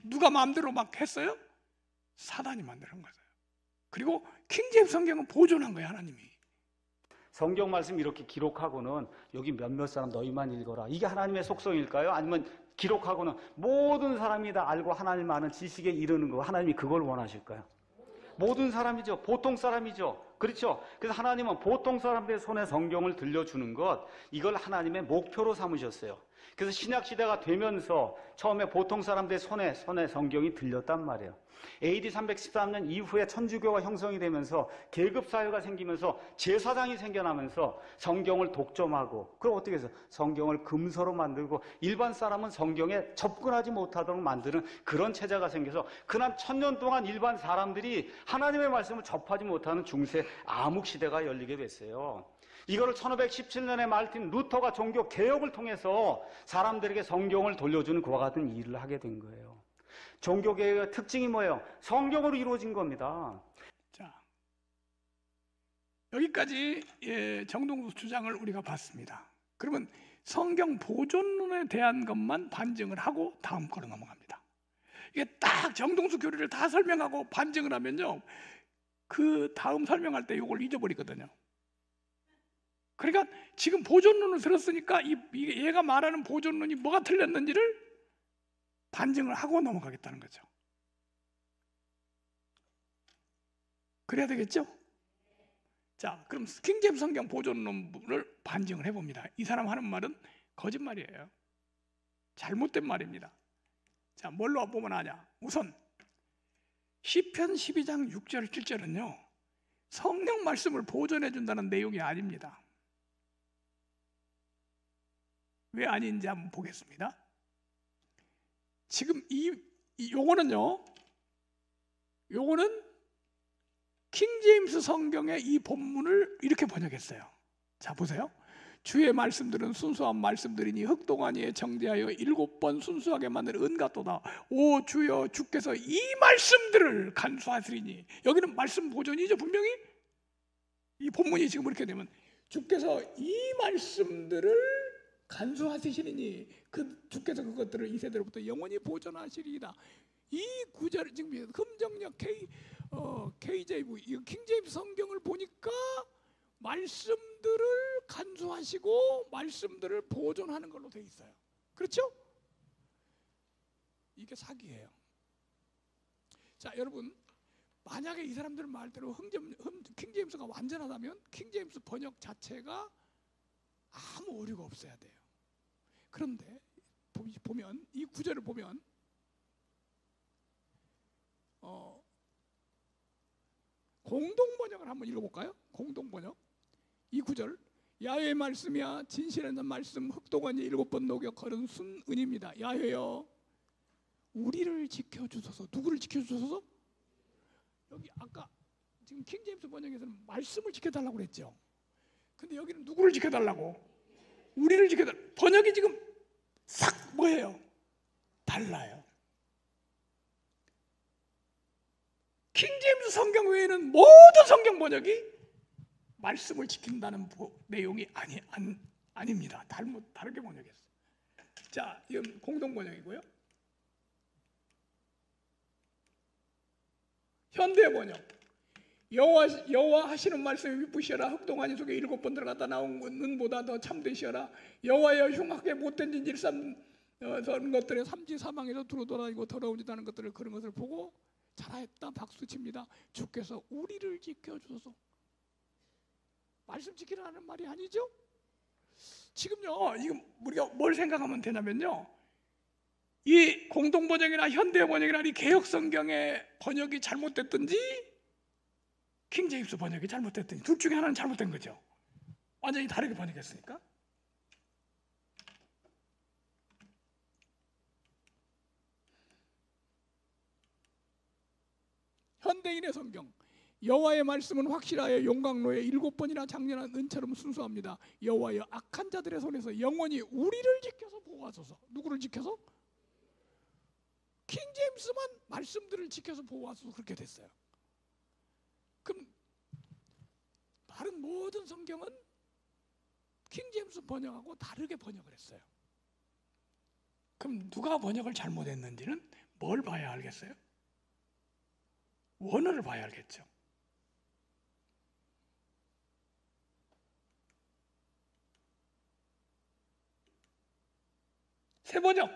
Speaker 1: 누가 마음대로 막 했어요? 사단이 만든 거예요. 그리고 킹제임스 성경은 보존한 거예요, 하나님이.
Speaker 2: 성경 말씀 이렇게 기록하고는 여기 몇몇 사람 너희만 읽어라. 이게 하나님의 속성일까요? 아니면 기록하고는 모든 사람이 다 알고 하나님 아는 지식에 이르는 거, 하나님이 그걸 원하실까요? 모든 사람이죠. 보통 사람이죠. 그렇죠? 그래서 하나님은 보통 사람들의 손에 성경을 들려주는 것, 이걸 하나님의 목표로 삼으셨어요. 그래서 신약시대가 되면서 처음에 보통 사람들의 손에 성경이 들렸단 말이에요. AD 313년 이후에 천주교가 형성이 되면서 계급사회가 생기면서 제사장이 생겨나면서 성경을 독점하고, 그럼 어떻게 해서 성경을 금서로 만들고 일반 사람은 성경에 접근하지 못하도록 만드는 그런 체제가 생겨서 그난 1000년 동안 일반 사람들이 하나님의 말씀을 접하지 못하는 중세 암흑시대가 열리게 됐어요. 이거를 1517년에 마르틴 루터가 종교 개혁을 통해서 사람들에게 성경을 돌려주는 그와 같은 일을 하게 된 거예요. 종교개혁의 특징이 뭐예요? 성경으로 이루어진 겁니다.
Speaker 1: 자, 여기까지 정동수 주장을 우리가 봤습니다. 그러면 성경 보존론에 대한 것만 반증을 하고 다음 거로 넘어갑니다. 이게 딱 정동수 교리를 다 설명하고 반증을 하면요, 그 다음 설명할 때 이걸 잊어버리거든요. 그러니까 지금 보존론을 들었으니까 얘가 말하는 보존론이 뭐가 틀렸는지를 반증을 하고 넘어가겠다는 거죠. 그래야 되겠죠? 자, 그럼 킹제임스 성경 보존론을 반증을 해봅니다. 이 사람 하는 말은 거짓말이에요. 잘못된 말입니다. 자, 뭘로 보면 아냐? 우선 시편 12장 6절 7절은요 성령 말씀을 보존해 준다는 내용이 아닙니다. 왜 아닌지 한번 보겠습니다. 지금 요거는요. 요거는 킹제임스 성경의 이 본문을 이렇게 번역했어요. 자, 보세요. 주의 말씀들은 순수한 말씀들이니 흑동안이에 정죄하여 7번 순수하게 만들 은같도다. 오 주여, 주께서 이 말씀들을 간수하시리니. 여기는 말씀 보존이죠. 분명히 이 본문이 지금 이렇게 되면 주께서 이 말씀들을 간수하시리니 주께서 그것들을 이 세대로부터 영원히 보존하시리이다. 이 구절 지금 금정역 KJV 킹제임스 성경을 보니까 말씀들을 간수하시고 말씀들을 보존하는 걸로 돼 있어요. 그렇죠? 이게 사기예요. 자, 여러분, 만약에 이 사람들 말대로 킹제임스가 완전하다면 킹제임스 번역 자체가 아무 오류가 없어야 돼요. 그런데 보면 이 구절을 보면 공동 번역을 한번 읽어볼까요? 공동 번역. 이 구절, 야훼의 말씀이야 진실한 말씀 흑동안이 7번 녹여 걸은 순은입니다. 야훼여 우리를 지켜주소서. 누구를 지켜주소서? 여기 아까 지금 킹제임스 번역에서는 말씀을 지켜달라고 그랬죠. 근데 여기는 누구를 지켜달라고? 우리를 지켜달라고. 번역이 지금 싹 뭐예요? 달라요. 킹제임스 성경 외에는 모든 성경 번역이 말씀을 지킨다는 내용이 아닙니다. 다르게 번역했어요. 자, 이건 공동 번역이고요. 현대 번역. 여호와 하시는 말씀이 미쁘시어라. 흑동안이 속에 7번 들어갔다 나온 은보다 더 참되시어라. 여호와여 흉악하게 못된 짓 일삼는 것들에 삼지 사망에서 두루 돌아다니고 더러운 짓 하는 것들을 그런 것을 보고 잘하였다 박수칩니다. 주께서 우리를 지켜주소서. 말씀 지키라는 말이 아니죠? 지금요, 이거 우리가 뭘 생각하면 되냐면요, 이 공동 번역이나 현대 번역이나 이 개역 성경의 번역이 잘못됐든지 킹제임스 번역이 잘못됐든지 둘 중에 하나는 잘못된 거죠. 완전히 다르게 번역했으니까. 현대인의 성경. 여호와의 말씀은 확실하여 용광로에 7번이나 장렬한 은처럼 순수합니다. 여호와여 악한 자들의 손에서 영원히 우리를 지켜서 보호하소서. 누구를 지켜서? 킹제임스만 말씀들을 지켜서 보호하소서. 그렇게 됐어요. 그럼 다른 모든 성경은 킹제임스 번역하고 다르게 번역을 했어요. 그럼 누가 번역을 잘못했는지는 뭘 봐야 알겠어요? 원어를 봐야 알겠죠. 새 번역.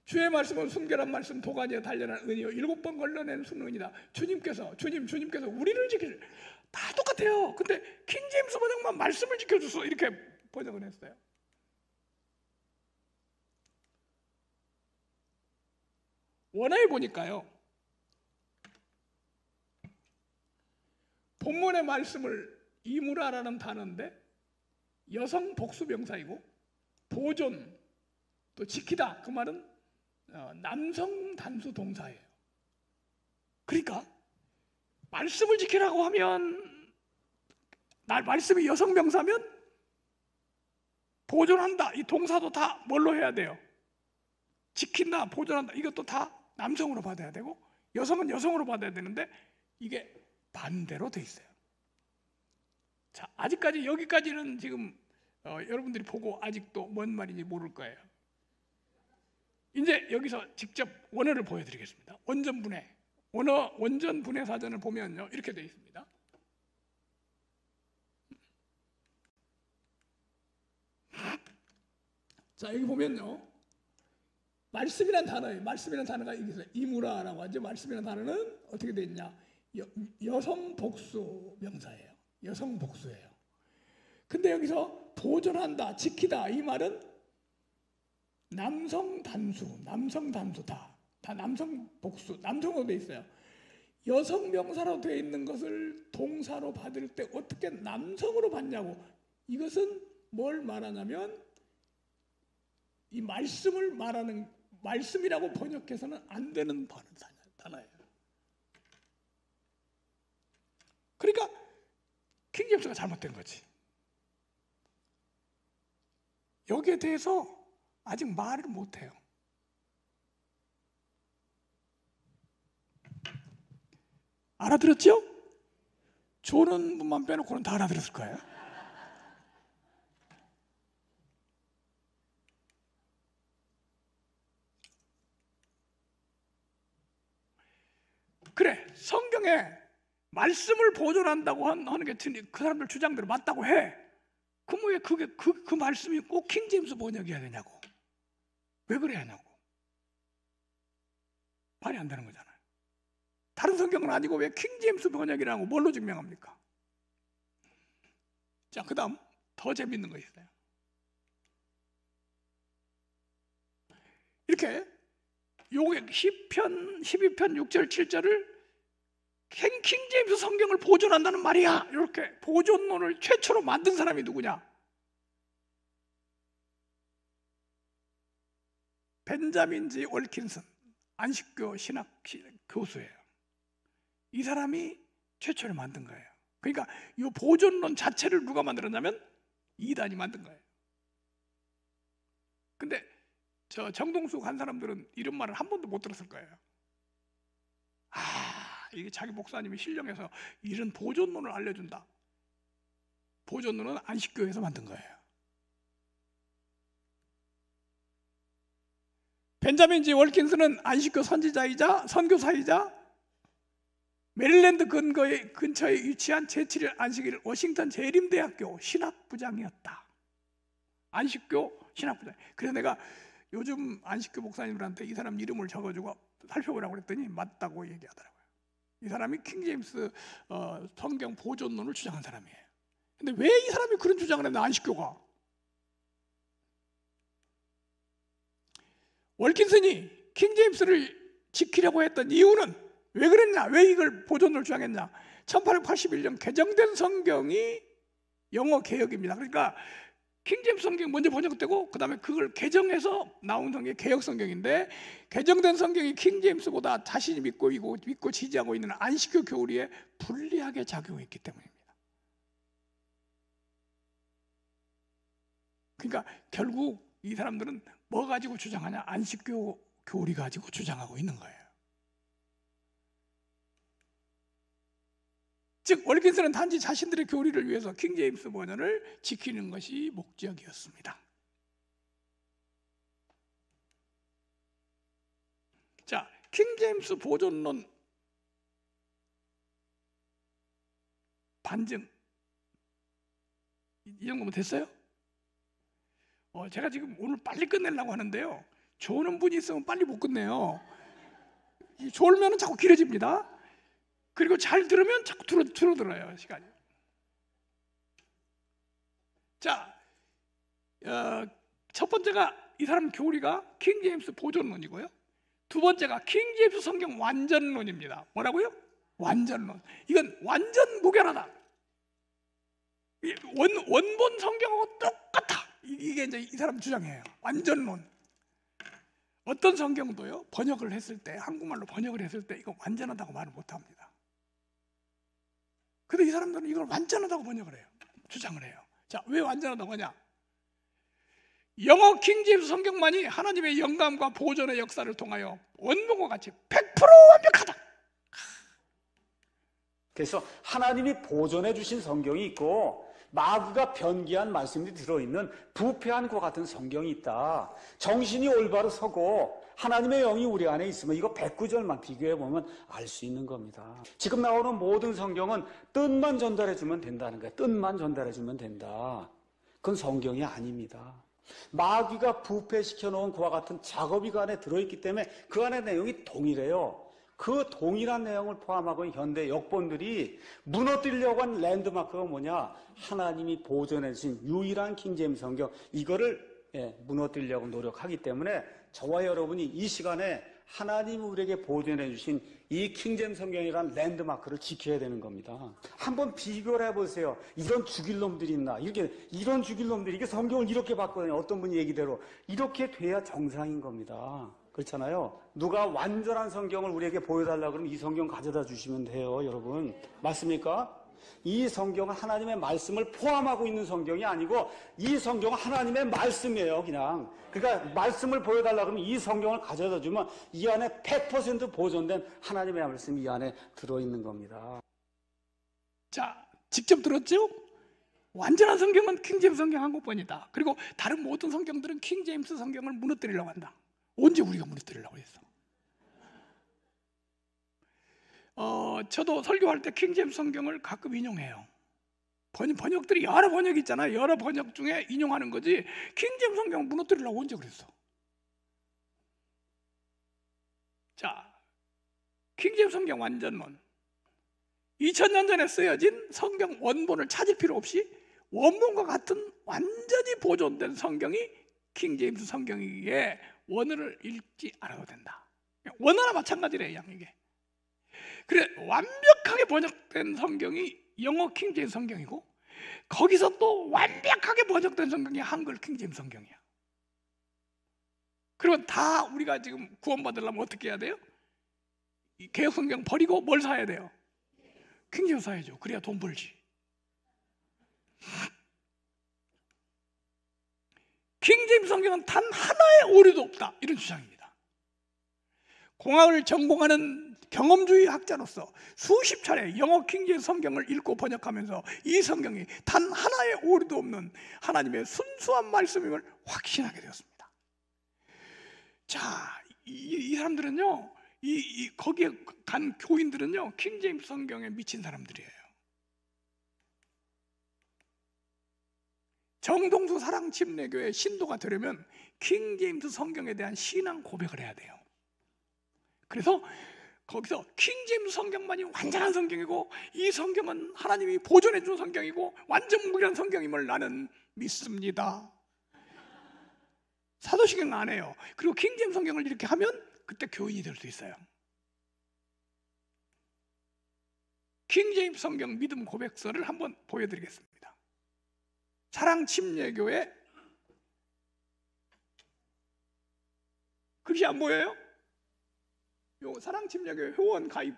Speaker 1: 주의 말씀은 순결한 말씀 도가니에 단련한 은이요 7번 걸러낸 순은이다. 주님께서 우리를 지킬. 다 똑같아요. 근데 킹제임스 번역만 말씀을 지켜줘서 이렇게 번역을 했어요. 원어에 보니까요, 본문의 말씀을 이무라라는 단어인데 여성 복수 명사이고, 보존 또 지키다 그 말은 남성 단수 동사예요. 그러니까 말씀을 지키라고 하면 말씀이 여성 명사면 보존한다 이 동사도 다 뭘로 해야 돼요? 지킨다, 보존한다 이것도 다 남성으로 받아야 되고 여성은 여성으로 받아야 되는데 이게 반대로 돼 있어요. 자, 아직까지 여기까지는 지금 여러분들이 보고 아직도 뭔 말인지 모를 거예요. 이제 여기서 직접 원어를 보여드리겠습니다. 원전분해 원전분해 사전을 보면요 이렇게 되어 있습니다. 자, 여기 보면요 말씀이란 단어가 여기서 이무라라고 하죠. 말씀이란 단어는 어떻게 되어 있냐? 여성 복수 명사예요. 여성 복수예요. 근데 여기서 보존한다, 지키다 이 말은 남성 단수 다 남성 복수, 남성으로 되어 있어요. 여성 명사로 되어 있는 것을 동사로 받을 때 어떻게 남성으로 받냐고. 이것은 뭘 말하냐면 이 말씀을 말하는 말씀이라고 번역해서는 안 되는 단어예요. 그러니까 킹제임스가 잘못된 거지. 여기에 대해서 아직 말을 못해요. 알아들었죠? 조는 분만 빼놓고는 다 알아들었을 거예요. 그래, 성경에 말씀을 보존한다고 하는 게 그 사람들 주장대로 맞다고 해. 그럼 왜 그 말씀이 꼭 킹제임스 번역이어야 되냐고. 왜 그래야 하냐고. 말이 안 되는 거잖아요. 다른 성경은 아니고 왜 킹제임스 번역이라고 뭘로 증명합니까? 자, 그 다음 더 재밌는 거 있어요. 이렇게 요게 10편, 12편 6절 7절을 킹제임스 성경을 보존한다는 말이야. 이렇게 보존론을 최초로 만든 사람이 누구냐? 벤자민 G. 월킨슨, 안식교 신학 교수예요. 이 사람이 최초로 만든 거예요. 그러니까 이 보존론 자체를 누가 만들었냐면 이단이 만든 거예요. 근데 저 정동숙 한 사람들은 이런 말을 한 번도 못 들었을 거예요. 이게 자기 목사님이 신령해서 이런 보존론을 알려준다. 보존론은 안식교에서 만든 거예요. 벤자민 G. 월킨스는 안식교 선지자이자 선교사이자 메릴랜드 근처에 위치한 제7일 안식일 워싱턴 재림대학교 신학부장이었다. 안식교 신학부장. 그래서 내가 요즘 안식교 목사님들한테 이 사람 이름을 적어주고 살펴보라고 그랬더니 맞다고 얘기하더라고요. 이 사람이 킹제임스 성경 보존론을 주장한 사람이에요. 근데 왜 이 사람이 그런 주장을 했나, 안식교가? 월킨슨이 킹제임스를 지키려고 했던 이유는 왜 그랬냐? 왜 이걸 보존을 주장했냐? 1881년 개정된 성경이 영어 개역입니다. 그러니까 킹제임스 성경이 먼저 번역되고 그 다음에 그걸 개정해서 나온 성경이 개역 성경인데, 개정된 성경이 킹제임스보다 자신이 믿고 지지하고 있는 안식교 교리에 불리하게 작용했기 때문입니다. 그러니까 결국 이 사람들은 뭐 가지고 주장하냐? 안식교 교리 가지고 주장하고 있는 거예요. 즉 월킨스는 단지 자신들의 교리를 위해서 킹제임스 버전을 지키는 것이 목적이었습니다. 자, 킹제임스 보존론 반증 이 정도면 됐어요? 제가 지금 오늘 빨리 끝내려고 하는데요, 좋은 분이 있으면 빨리 못 끝내요. 졸면은 자꾸 길어집니다. 그리고 잘 들으면 자꾸 줄어들어요, 시간이. 자, 첫 번째가 이 사람 교리가 킹제임스 보존론이고요. 두 번째가 킹제임스 성경 완전론입니다. 뭐라고요? 완전론. 이건 완전 무결하다. 원본 성경하고 똑같아. 이게 이제 이 사람 주장이에요. 완전론. 어떤 성경도요, 번역을 했을 때, 한국말로 번역을 했을 때 이거 완전하다고 말을 못합니다. 근데 이 사람들은 이걸 완전하다고 번역을 해요. 주장을 해요. 자, 왜 완전하다고 하냐? 영어 킹제임스 성경만이 하나님의 영감과 보존의 역사를 통하여 원본과 같이 100% 완벽하다.
Speaker 2: 그래서 하나님이 보존해 주신 성경이 있고 마귀가 변기한 말씀이 들어있는 부패한 것 같은 성경이 있다. 정신이 올바로 서고 하나님의 영이 우리 안에 있으면 이거 109절만 비교해보면 알 수 있는 겁니다. 지금 나오는 모든 성경은 뜻만 전달해주면 된다는 거예요. 뜻만 전달해주면 된다. 그건 성경이 아닙니다. 마귀가 부패시켜 놓은 그와 같은 작업이 그 안에 들어있기 때문에 그 안에 내용이 동일해요. 그 동일한 내용을 포함하고 있는 현대 역본들이 무너뜨리려고 한 랜드마크가 뭐냐? 하나님이 보존해 주신 유일한 킹제임스 성경, 이거를 무너뜨리려고 노력하기 때문에 저와 여러분이 이 시간에 하나님이 우리에게 보존해 주신 이 킹제임스 성경이라는 랜드마크를 지켜야 되는 겁니다. 한번 비교를 해보세요. 이런 죽일 놈들이 있나? 이런 죽일 놈들이 이게 성경을 이렇게 봤거든요. 어떤 분이 얘기대로 이렇게 돼야 정상인 겁니다. 그렇잖아요. 누가 완전한 성경을 우리에게 보여달라 그러면 이 성경 가져다 주시면 돼요, 여러분. 맞습니까? 이 성경은 하나님의 말씀을 포함하고 있는 성경이 아니고 이 성경은 하나님의 말씀이에요, 그냥. 그러니까 말씀을 보여달라 그러면 이 성경을 가져다 주면 이 안에 100% 보존된 하나님의 말씀이 이 안에 들어있는 겁니다.
Speaker 1: 자, 직접 들었죠? 완전한 성경은 킹제임스 성경 한 권뿐이다. 그리고 다른 모든 성경들은 킹제임스 성경을 무너뜨리려고 한다. 언제 우리가 무너뜨리려고 했어? 저도 설교할 때 킹제임스 성경을 가끔 인용해요. 번역들이 여러 번역 있잖아요. 여러 번역 중에 인용하는 거지 킹제임스 성경을 무너뜨리려고 언제 그랬어? 자, 킹제임스 성경 완전문 2000년 전에 쓰여진 성경 원본을 찾을 필요 없이 원본과 같은 완전히 보존된 성경이 킹제임스 성경이기에 원어를 읽지 않아도 된다. 원어나 마찬가지래요, 이게. 그래, 완벽하게 번역된 성경이 영어 킹제임스 성경이고 거기서 또 완벽하게 번역된 성경이 한글 킹제임스 성경이야. 그러면 다 우리가 지금 구원받으려면 어떻게 해야 돼요? 이 개역 성경 버리고 뭘 사야 돼요? 킹제임스 사야죠. 그래야 돈 벌지. 킹제임스 성경은 단 하나의 오류도 없다, 이런 주장입니다. 공학을 전공하는 경험주의 학자로서 수십 차례 영어 킹제임스 성경을 읽고 번역하면서 이 성경이 단 하나의 오류도 없는 하나님의 순수한 말씀임을 확신하게 되었습니다. 자, 이 사람들은요, 거기에 간 교인들은요, 킹제임스 성경에 미친 사람들이에요. 정동수 사랑침례교회 신도가 되려면 킹제임스 성경에 대한 신앙 고백을 해야 돼요. 그래서 거기서 킹제임스 성경만이 완전한 성경이고 이 성경은 하나님이 보존해 준 성경이고 완전 무결한 성경임을 나는 믿습니다. 사도신경 안 해요. 그리고 킹제임스 성경을 이렇게 하면 그때 교인이 될 수 있어요. 킹제임스 성경 믿음 고백서를 한번 보여드리겠습니다. 사랑침례교회 글씨 안 보여요? 요 사랑침례교회 회원 가입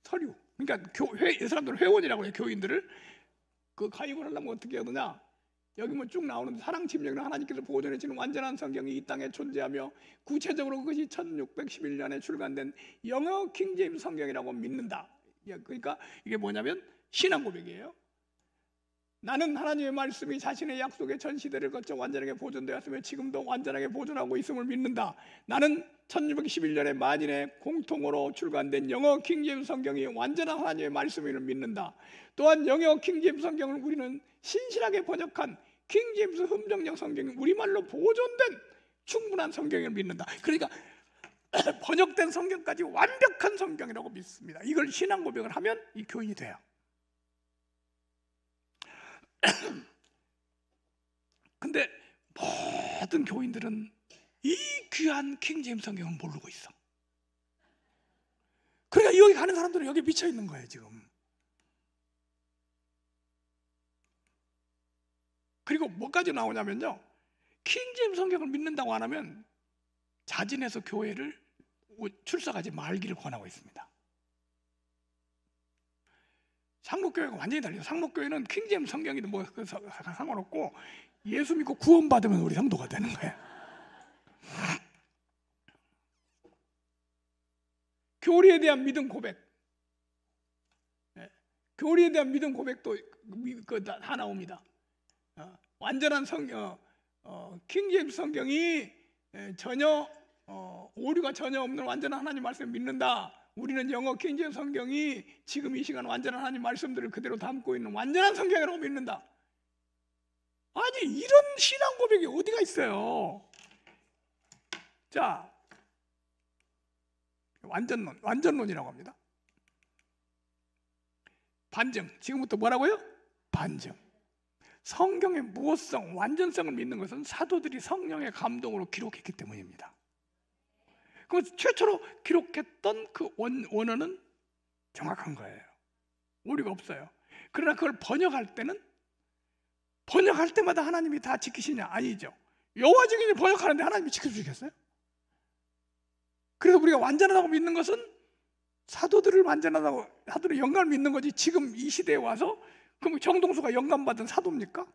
Speaker 1: 서류. 그러니까 이 사람들은 회원이라고 해요. 교인들을. 그 가입을 하려면 어떻게 해야 되냐? 여기 뭐 쭉 나오는데 사랑침례교회는 하나님께서 보존해 주는 완전한 성경이 이 땅에 존재하며 구체적으로 그것이 1611년에 출간된 영어 킹제임스 성경이라고 믿는다. 그러니까 이게 뭐냐면 신앙 고백이에요. 나는 하나님의 말씀이 자신의 약속의 전 시대를 거쳐 완전하게 보존되었으며 지금도 완전하게 보존하고 있음을 믿는다. 나는 1611년에 만인의 공통으로 출간된 영어 킹제임스 성경이 완전한 하나님의 말씀임을 믿는다. 또한 영어 킹제임스 성경을 우리는 신실하게 번역한 킹제임스 흠정역 성경이 우리말로 보존된 충분한 성경을 믿는다. 그러니까 번역된 성경까지 완벽한 성경이라고 믿습니다. 이걸 신앙 고백을 하면 이 교인이 돼요. 근데 모든 교인들은 이 귀한 킹제임스 성경을 모르고 있어. 그러니까 여기 가는 사람들은 여기 미쳐 있는 거예요, 지금. 그리고 뭐까지 나오냐면요, 킹제임스 성경을 믿는다고 안 하면 자진해서 교회를 출석하지 말기를 권하고 있습니다. 상록교회가 완전히 달라요. 상록교회는 킹제임스 성경이든 뭐 상관없고 예수 믿고 구원받으면 우리 성도가 되는 거예요. 교리에 대한 믿음 고백, 교리에 대한 믿음 고백도 다 나옵니다. 완전한 성경, 킹제임스 성경이 전혀 오류가 전혀 없는 완전한 하나님 말씀을 믿는다. 우리는 영어 킹제임스 성경이 지금 이 시간 완전한 하나님 말씀들을 그대로 담고 있는 완전한 성경이라고 믿는다. 아니, 이런 신앙 고백이 어디가 있어요? 자, 완전론이라고 합니다. 반증. 지금부터 뭐라고요? 반증. 성경의 무엇성, 완전성을 믿는 것은 사도들이 성령의 감동으로 기록했기 때문입니다. 그 최초로 기록했던 그 원어는 정확한 거예요. 오류가 없어요. 그러나 그걸 번역할 때마다 하나님이 다 지키시냐? 아니죠. 여호와 증인이 번역하는데 하나님이 지켜주시겠어요? 그래서 우리가 완전하다고 믿는 것은 사도들을 완전하다고, 사도들의 영감을 믿는 거지. 지금 이 시대에 와서 그럼 정동수가 영감받은 사도입니까?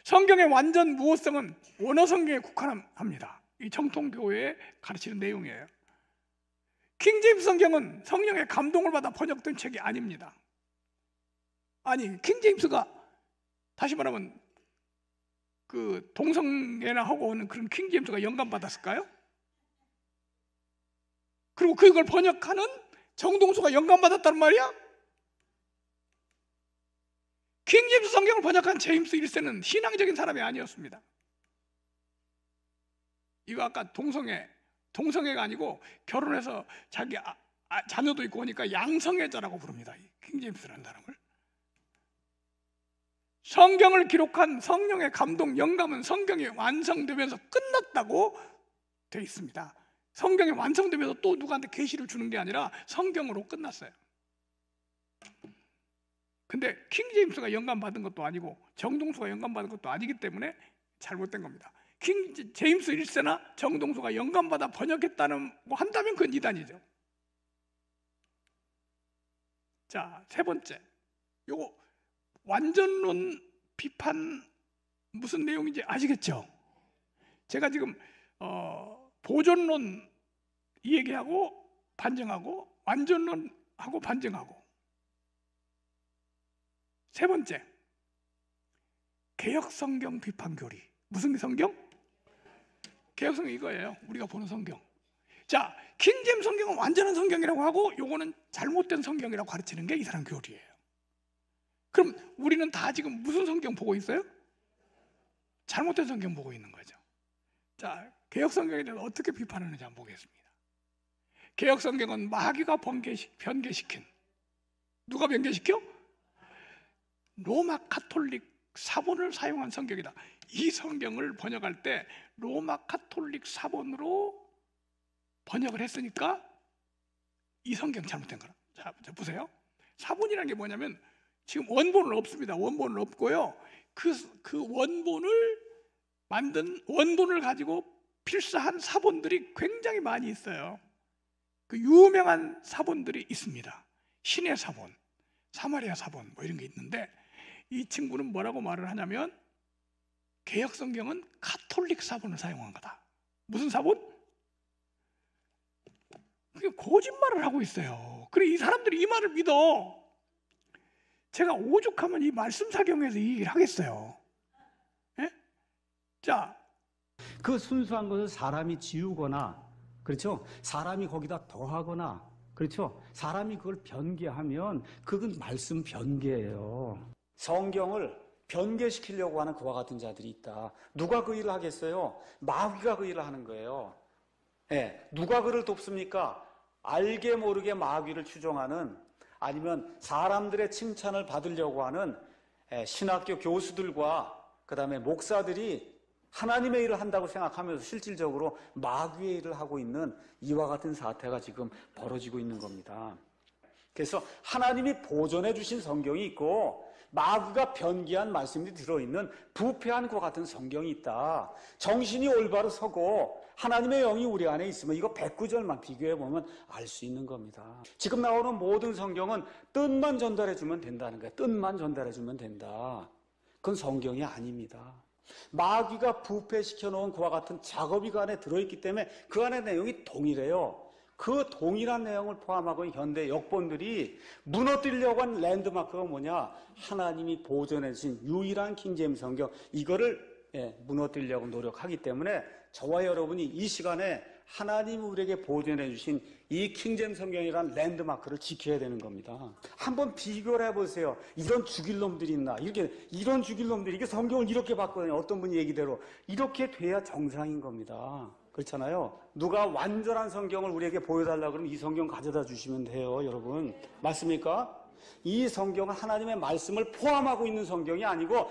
Speaker 1: 성경의 완전 무호성은 원어 성경에 국한합니다. 이 정통교회에 가르치는 내용이에요. 킹제임스 성경은 성령의 감동을 받아 번역된 책이 아닙니다. 아니, 킹제임스가 다시 말하면 그 동성애나 하고 오는 그런 킹제임스가 영감 받았을까요? 그리고 그걸 번역하는 정동수가 영감 받았단 말이야? 킹제임스 성경을 번역한 제임스 1세는 신앙적인 사람이 아니었습니다. 이거 아까 동성애가 아니고 결혼해서 자기 자녀도 있고 하니까 양성애자라고 부릅니다. 킹제임스라는 사람을. 성경을 기록한 성령의 감동, 영감은 성경이 완성되면서 끝났다고 되어 있습니다. 성경이 완성되면서 또 누구한테 계시를 주는 게 아니라 성경으로 끝났어요. 근데 킹제임스가 영감 받은 것도 아니고 정동수가 영감 받은 것도 아니기 때문에 잘못된 겁니다. 킹제임스 1세나 정동수가 영감 받아 번역했다는 거 한다면 그건 이단이죠. 자, 세 번째, 요거 완전론 비판 무슨 내용인지 아시겠죠? 제가 지금 보존론 이 얘기하고 반증하고 완전론하고 반증하고, 세 번째 개혁성경 비판교리. 무슨 성경? 개혁성경 이거예요. 우리가 보는 성경. 자, 킹제임스 성경은 완전한 성경이라고 하고 요거는 잘못된 성경이라고 가르치는 게 이 사람 교리예요. 그럼 우리는 다 지금 무슨 성경 보고 있어요? 잘못된 성경 보고 있는 거죠. 자, 개혁성경에 대해서 어떻게 비판하는지 한번 보겠습니다. 개혁성경은 마귀가 변개시킨, 누가 변개시켜? 로마 카톨릭 사본을 사용한 성경이다. 이 성경을 번역할 때 로마 카톨릭 사본으로 번역을 했으니까 이 성경 잘못된 거라. 자, 보세요. 사본이라는 게 뭐냐면 지금 원본은 없습니다. 원본은 없고요. 그 원본을 가지고 필사한 사본들이 굉장히 많이 있어요. 그 유명한 사본들이 있습니다. 신의 사본, 사마리아 사본 뭐 이런 게 있는데, 이 친구는 뭐라고 말을 하냐면 개혁성경은 카톨릭 사본을 사용한 거다. 무슨 사본? 그게 거짓말을 하고 있어요. 그래, 이 사람들이 이 말을 믿어. 제가 오죽하면 이 말씀 사경에서 이 얘기를 하겠어요. 예? 자,
Speaker 2: 그 순수한 것을 사람이 지우거나, 그렇죠? 사람이 거기다 더하거나, 그렇죠? 사람이 그걸 변개하면 그건 말씀 변개예요. 성경을 변개시키려고 하는 그와 같은 자들이 있다. 누가 그 일을 하겠어요? 마귀가 그 일을 하는 거예요. 예, 누가 그를 돕습니까? 알게 모르게 마귀를 추종하는, 아니면 사람들의 칭찬을 받으려고 하는 신학교 교수들과 그 다음에 목사들이 하나님의 일을 한다고 생각하면서 실질적으로 마귀의 일을 하고 있는 이와 같은 사태가 지금 벌어지고 있는 겁니다. 그래서 하나님이 보존해 주신 성경이 있고 마귀가 변기한 말씀이 들어있는 부패한 것 같은 성경이 있다. 정신이 올바로 서고 하나님의 영이 우리 안에 있으면 이거 109절만 비교해보면 알 수 있는 겁니다. 지금 나오는 모든 성경은 뜻만 전달해주면 된다는 거예요. 뜻만 전달해주면 된다. 그건 성경이 아닙니다. 마귀가 부패시켜 놓은 그와 같은 작업이 그 안에 들어있기 때문에 그 안에 내용이 동일해요. 그 동일한 내용을 포함하고 있는 현대 역본들이 무너뜨리려고 한 랜드마크가 뭐냐? 하나님이 보존해 주신 유일한 킹제임스 성경, 이거를 무너뜨리려고 노력하기 때문에 저와 여러분이 이 시간에 하나님이 우리에게 보존해 주신 이 킹제임스 성경이라는 랜드마크를 지켜야 되는 겁니다. 한번 비교를 해보세요. 이런 죽일 놈들이 있나? 이런 죽일 놈들이 이게 성경을 이렇게 봤거든요. 어떤 분이 얘기대로 이렇게 돼야 정상인 겁니다. 그렇잖아요. 누가 완전한 성경을 우리에게 보여달라 그러면 이 성경 가져다 주시면 돼요, 여러분. 맞습니까? 이 성경은 하나님의 말씀을 포함하고 있는 성경이 아니고,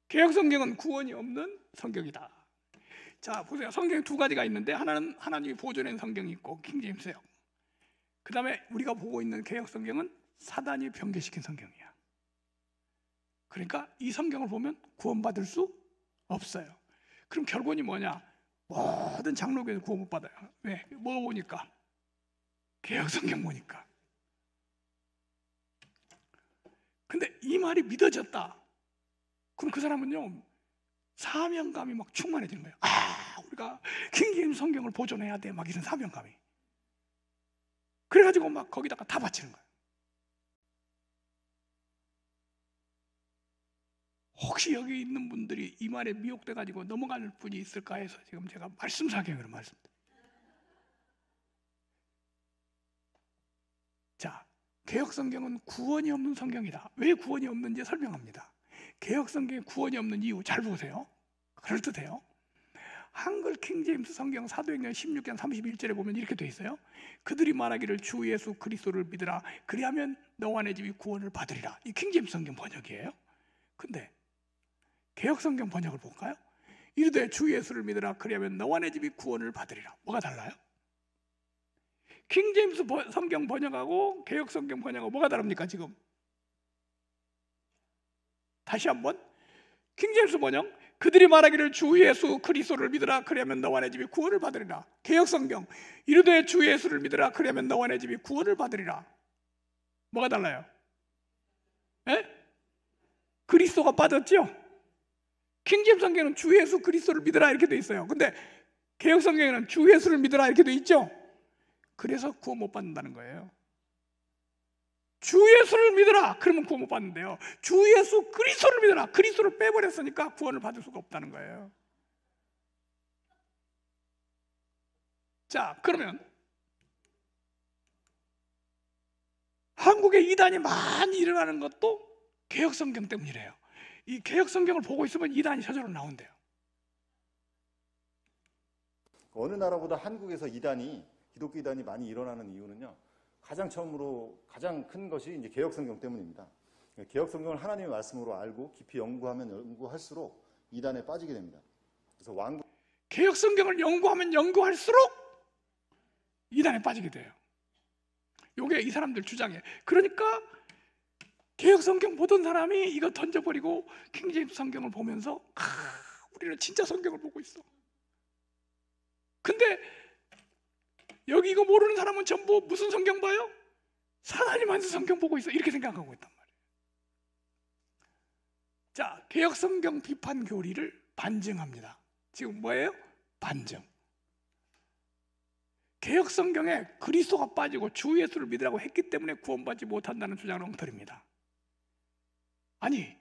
Speaker 1: 개혁성경은 구원이 없는 성경이다. 자, 보세요. 성경이 두 가지가 있는데, 하나는 하나님이 보존한 성경이 있고 킹제임스예요. 그 다음에 우리가 보고 있는 개혁성경은 사단이 변개시킨 성경이야. 그러니까 이 성경을 보면 구원받을 수 없어요. 그럼 결론이 뭐냐? 모든 장로교에서 구원 못 받아요. 왜? 뭐 보니까? 개혁성경 보니까. 근데 이 말이 믿어졌다. 그럼 그 사람은요, 사명감이 막 충만해지는 거예요. 아, 우리가 킹제임스 성경을 보존해야 돼. 막 이런 사명감이. 그래가지고 막 거기다가 다 바치는 거예요. 혹시 여기 있는 분들이 이 말에 미혹돼가지고 넘어갈 분이 있을까 해서 지금 제가 말씀 사경으로 말씀드립니다. 자, 개혁성경은 구원이 없는 성경이다. 왜 구원이 없는지 설명합니다. 개혁성경에 구원이 없는 이유 잘 보세요. 그럴듯해요. 한글 킹제임스 성경 사도행전 16장 31절에 보면 이렇게 돼 있어요. 그들이 말하기를 주 예수 그리스도를 믿으라. 그리하면 너와 내 집이 구원을 받으리라. 이 킹제임스 성경 번역이에요. 근데 개혁성경 번역을 볼까요? 이르되 주 예수를 믿으라. 그리하면 너와 내 집이 구원을 받으리라. 뭐가 달라요? 킹제임스 성경 번역하고 개혁성경 번역하고 뭐가 다릅니까 지금? 다시 한번. 킹제임스 번역, 그들이 말하기를 주 예수 그리스도를 믿으라. 그리하면 너와 내 집이 구원을 받으리라. 개혁성경, 이르되 주 예수를 믿으라. 그리하면 너와 내 집이 구원을 받으리라. 뭐가 달라요? 에? 그리스도가 빠졌죠? 킹제임스 성경은 주 예수 그리스도를 믿으라 이렇게 돼 있어요. 근데 개혁성경에는 주 예수를 믿으라 이렇게 돼 있죠? 그래서 구원 못 받는다는 거예요. 주 예수를 믿으라. 그러면 구원 못 받는데요. 주 예수 그리스도를 믿으라. 그리스도를 빼버렸으니까 구원을 받을 수가 없다는 거예요. 자, 그러면 한국에 이단이 많이 일어나는 것도 개혁성경 때문이래요. 이 개혁성경을 보고 있으면 이단이 저절로 나온대요.
Speaker 3: 어느 나라보다 한국에서 기독교 이단이 많이 일어나는 이유는요. 가장 큰 것이 이제 개혁성경 때문입니다. 개혁성경을 하나님의 말씀으로 알고 깊이 연구하면 연구할수록 이단에 빠지게 됩니다. 그래서
Speaker 1: 개혁성경을 연구하면 연구할수록 이단에 빠지게 돼요. 이게 이 사람들 주장이에요. 그러니까 개혁성경 보던 사람이 이거 던져버리고 킹제임스 성경을 보면서 우리는 진짜 성경을 보고 있어. 근데 여기 이거 모르는 사람은 전부 무슨 성경 봐요? 하나님 안에서 성경 보고 있어. 이렇게 생각하고 있단 말이에요. 자, 개혁성경 비판 교리를 반증합니다. 지금 뭐예요? 반증. 개혁성경에 그리스도가 빠지고 주 예수를 믿으라고 했기 때문에 구원받지 못한다는 주장은 엉터리입니다. 아니,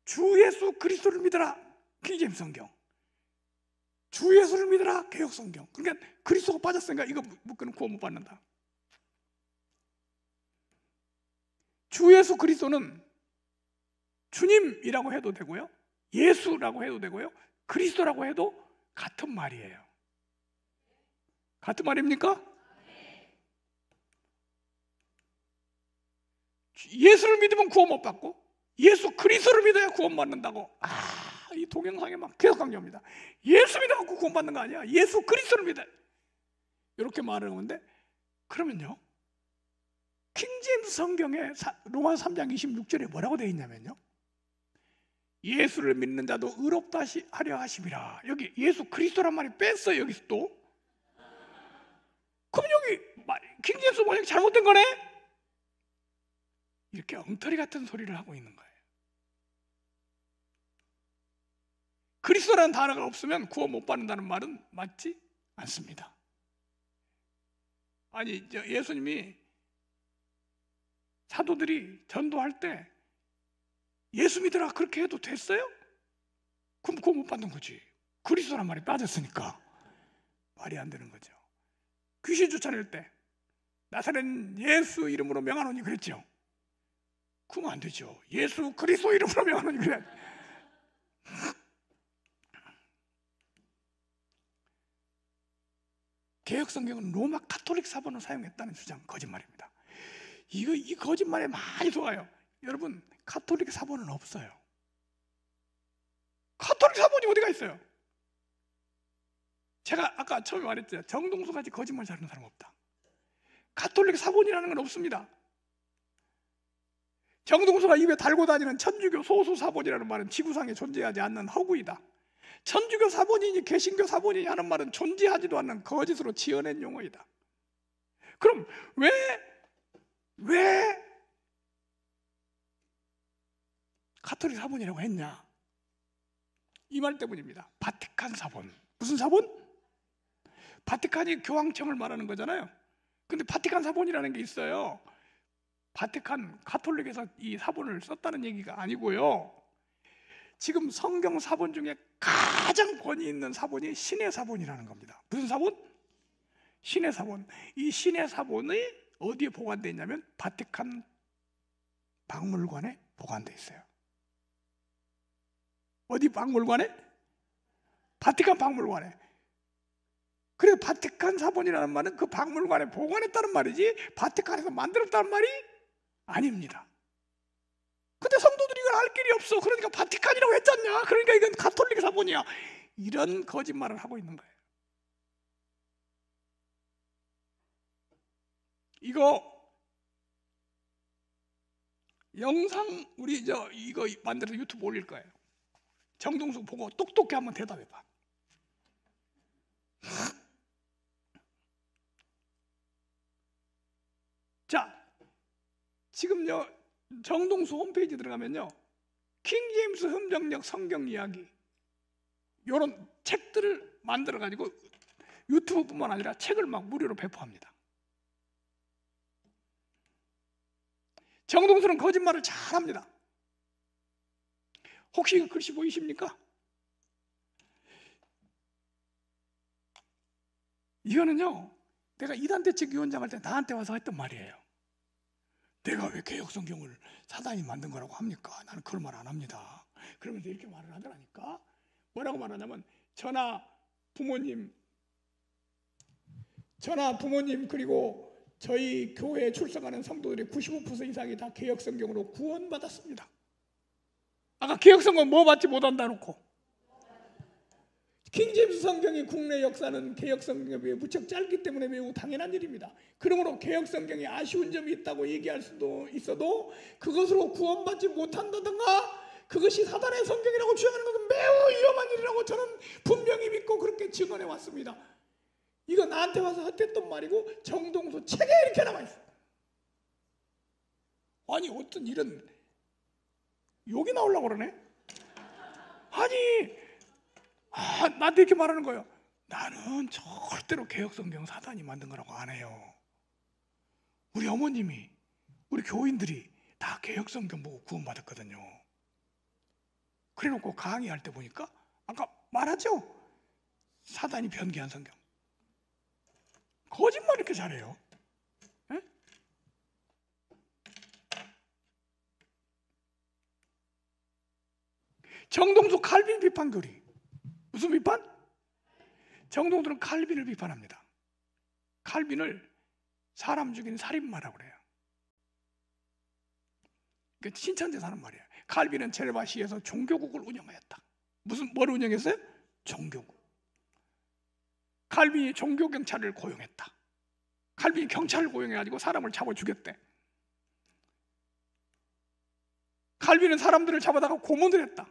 Speaker 1: 주 예수 그리스도를 믿으라 킹제임스 성경, 주 예수를 믿으라 개혁성경. 그러니까 그리스도가 빠졌으니까 이거 묶으면 구원 못 받는다. 주 예수 그리스도는 주님이라고 해도 되고요, 예수라고 해도 되고요, 그리스도라고 해도 같은 말이에요. 같은 말입니까? 예수를 믿으면 구원 못 받고 예수 그리스도를 믿어야 구원 받는다고. 이 동영상에 막 계속 강조합니다. 예수 믿어갖고 구원 받는 거 아니야. 예수 그리스도를 믿어. 이렇게 말을 하는데, 그러면요, 킹제임스 성경에 로마서 3장 26절에 뭐라고 되어 있냐면요, 예수를 믿는 자도 의롭다 하려 하심이라. 여기 예수 그리스도란 말이 뺐어요. 여기서 또. 그럼 여기 킹제임스 번역이 잘못된 거네? 이렇게 엉터리 같은 소리를 하고 있는 거예요. 그리스도라는 단어가 없으면 구원 못 받는다는 말은 맞지 않습니다. 아니, 예수님이 사도들이 전도할 때 예수 믿으라 그렇게 해도 됐어요? 그럼 구원 못 받는 거지. 그리스도란 말이 빠졌으니까 말이 안 되는 거죠. 귀신 쫓아낼 때 나사렛 예수 이름으로 명하노니 그랬죠. 그러면 안 되죠. 예수 그리스도 이름으로 명하노니 그래. 개혁성경은 로마 카톨릭 사본을 사용했다는 주장 거짓말입니다. 이 거짓말에 많이 속아요. 여러분, 카톨릭 사본은 없어요. 카톨릭 사본이 어디가 있어요? 제가 아까 처음에 말했죠. 정동수같이 거짓말 잘하는 사람 없다. 카톨릭 사본이라는 건 없습니다. 정동수가 입에 달고 다니는 천주교 소수 사본이라는 말은 지구상에 존재하지 않는 허구이다. 천주교 사본이니 개신교 사본이니 하는 말은 존재하지도 않는 거짓으로 지어낸 용어이다. 그럼 왜 가톨릭 사본이라고 했냐? 이 말 때문입니다. 바티칸 사본. 무슨 사본? 바티칸이 교황청을 말하는 거잖아요. 근데 바티칸 사본이라는 게 있어요. 바티칸 가톨릭에서 이 사본을 썼다는 얘기가 아니고요. 지금 성경 사본 중에 가장 권위 있는 사본이 신의 사본이라는 겁니다. 무슨 사본? 신의 사본. 이 신의 사본이 어디에 보관되어 있냐면 바티칸 박물관에 보관되어 있어요. 어디 박물관에? 바티칸 박물관에. 그래서 바티칸 사본이라는 말은 그 박물관에 보관했다는 말이지 바티칸에서 만들었다는 말이 아닙니다. 근데 성도들이 이걸 알 길이 없어. 그러니까 바티칸이라고 했잖냐. 그러니까 이건 가톨릭 사본이야. 이런 거짓말을 하고 있는 거예요. 이거 영상 우리 이거 만들어서 유튜브 올릴 거예요. 정동수 보고 똑똑히 한번 대답해봐. 자, 지금요 정동수 홈페이지 들어가면요 킹 제임스 흠정력 성경 이야기 이런 책들을 만들어 가지고 유튜브뿐만 아니라 책을 막 무료로 배포합니다. 정동수는 거짓말을 잘합니다. 혹시 이거 글씨 보이십니까? 이거는요 내가 이단대책 위원장 할 때 나한테 와서 했던 말이에요. 내가 왜 개혁성경을 사단이 만든 거라고 합니까? 나는 그런 말 안 합니다. 그러면서 이렇게 말을 하더라니까. 뭐라고 말하냐면 저나 부모님 그리고 저희 교회에 출석하는 성도들의 95% 이상이 다 개혁성경으로 구원받았습니다. 아까 개혁성경 뭐 받지 못한다 놓고 킹제임스 성경이 국내 역사는 개혁성경에 비해 무척 짧기 때문에 매우 당연한 일입니다. 그러므로 개혁성경에 아쉬운 점이 있다고 얘기할 수도 있어도 그것으로 구원받지 못한다든가 그것이 사단의 성경이라고 주장하는 것은 매우 위험한 일이라고 저는 분명히 믿고 그렇게 증언해 왔습니다. 이거 나한테 와서 헛됐던 말이고 정동수 책에 이렇게 남아있어요. 아니 어떤 이런 욕이 나오려고 그러네. 아니 나한테 이렇게 말하는 거예요. 나는 절대로 개혁성경 사단이 만든 거라고 안 해요. 우리 어머님이 우리 교인들이 다 개혁성경 보고 구원받았거든요. 그래놓고 강의할 때 보니까 아까 말하죠. 사단이 변기한 성경. 거짓말 이렇게 잘해요. 에? 정동수 칼빈 비판 교리. 무슨 비판? 정동수는 칼빈을 비판합니다. 칼빈을 사람 죽인 살인마라고 그래요. 그 신천지에서 하는 말이에요. 칼빈은 제네바시에서 종교국을 운영하였다. 뭘 운영했어요? 종교국. 칼빈이 종교경찰을 고용했다. 칼빈이 경찰을 고용해가지고 사람을 잡아 죽였대. 칼빈은 사람들을 잡아다가 고문을 했다.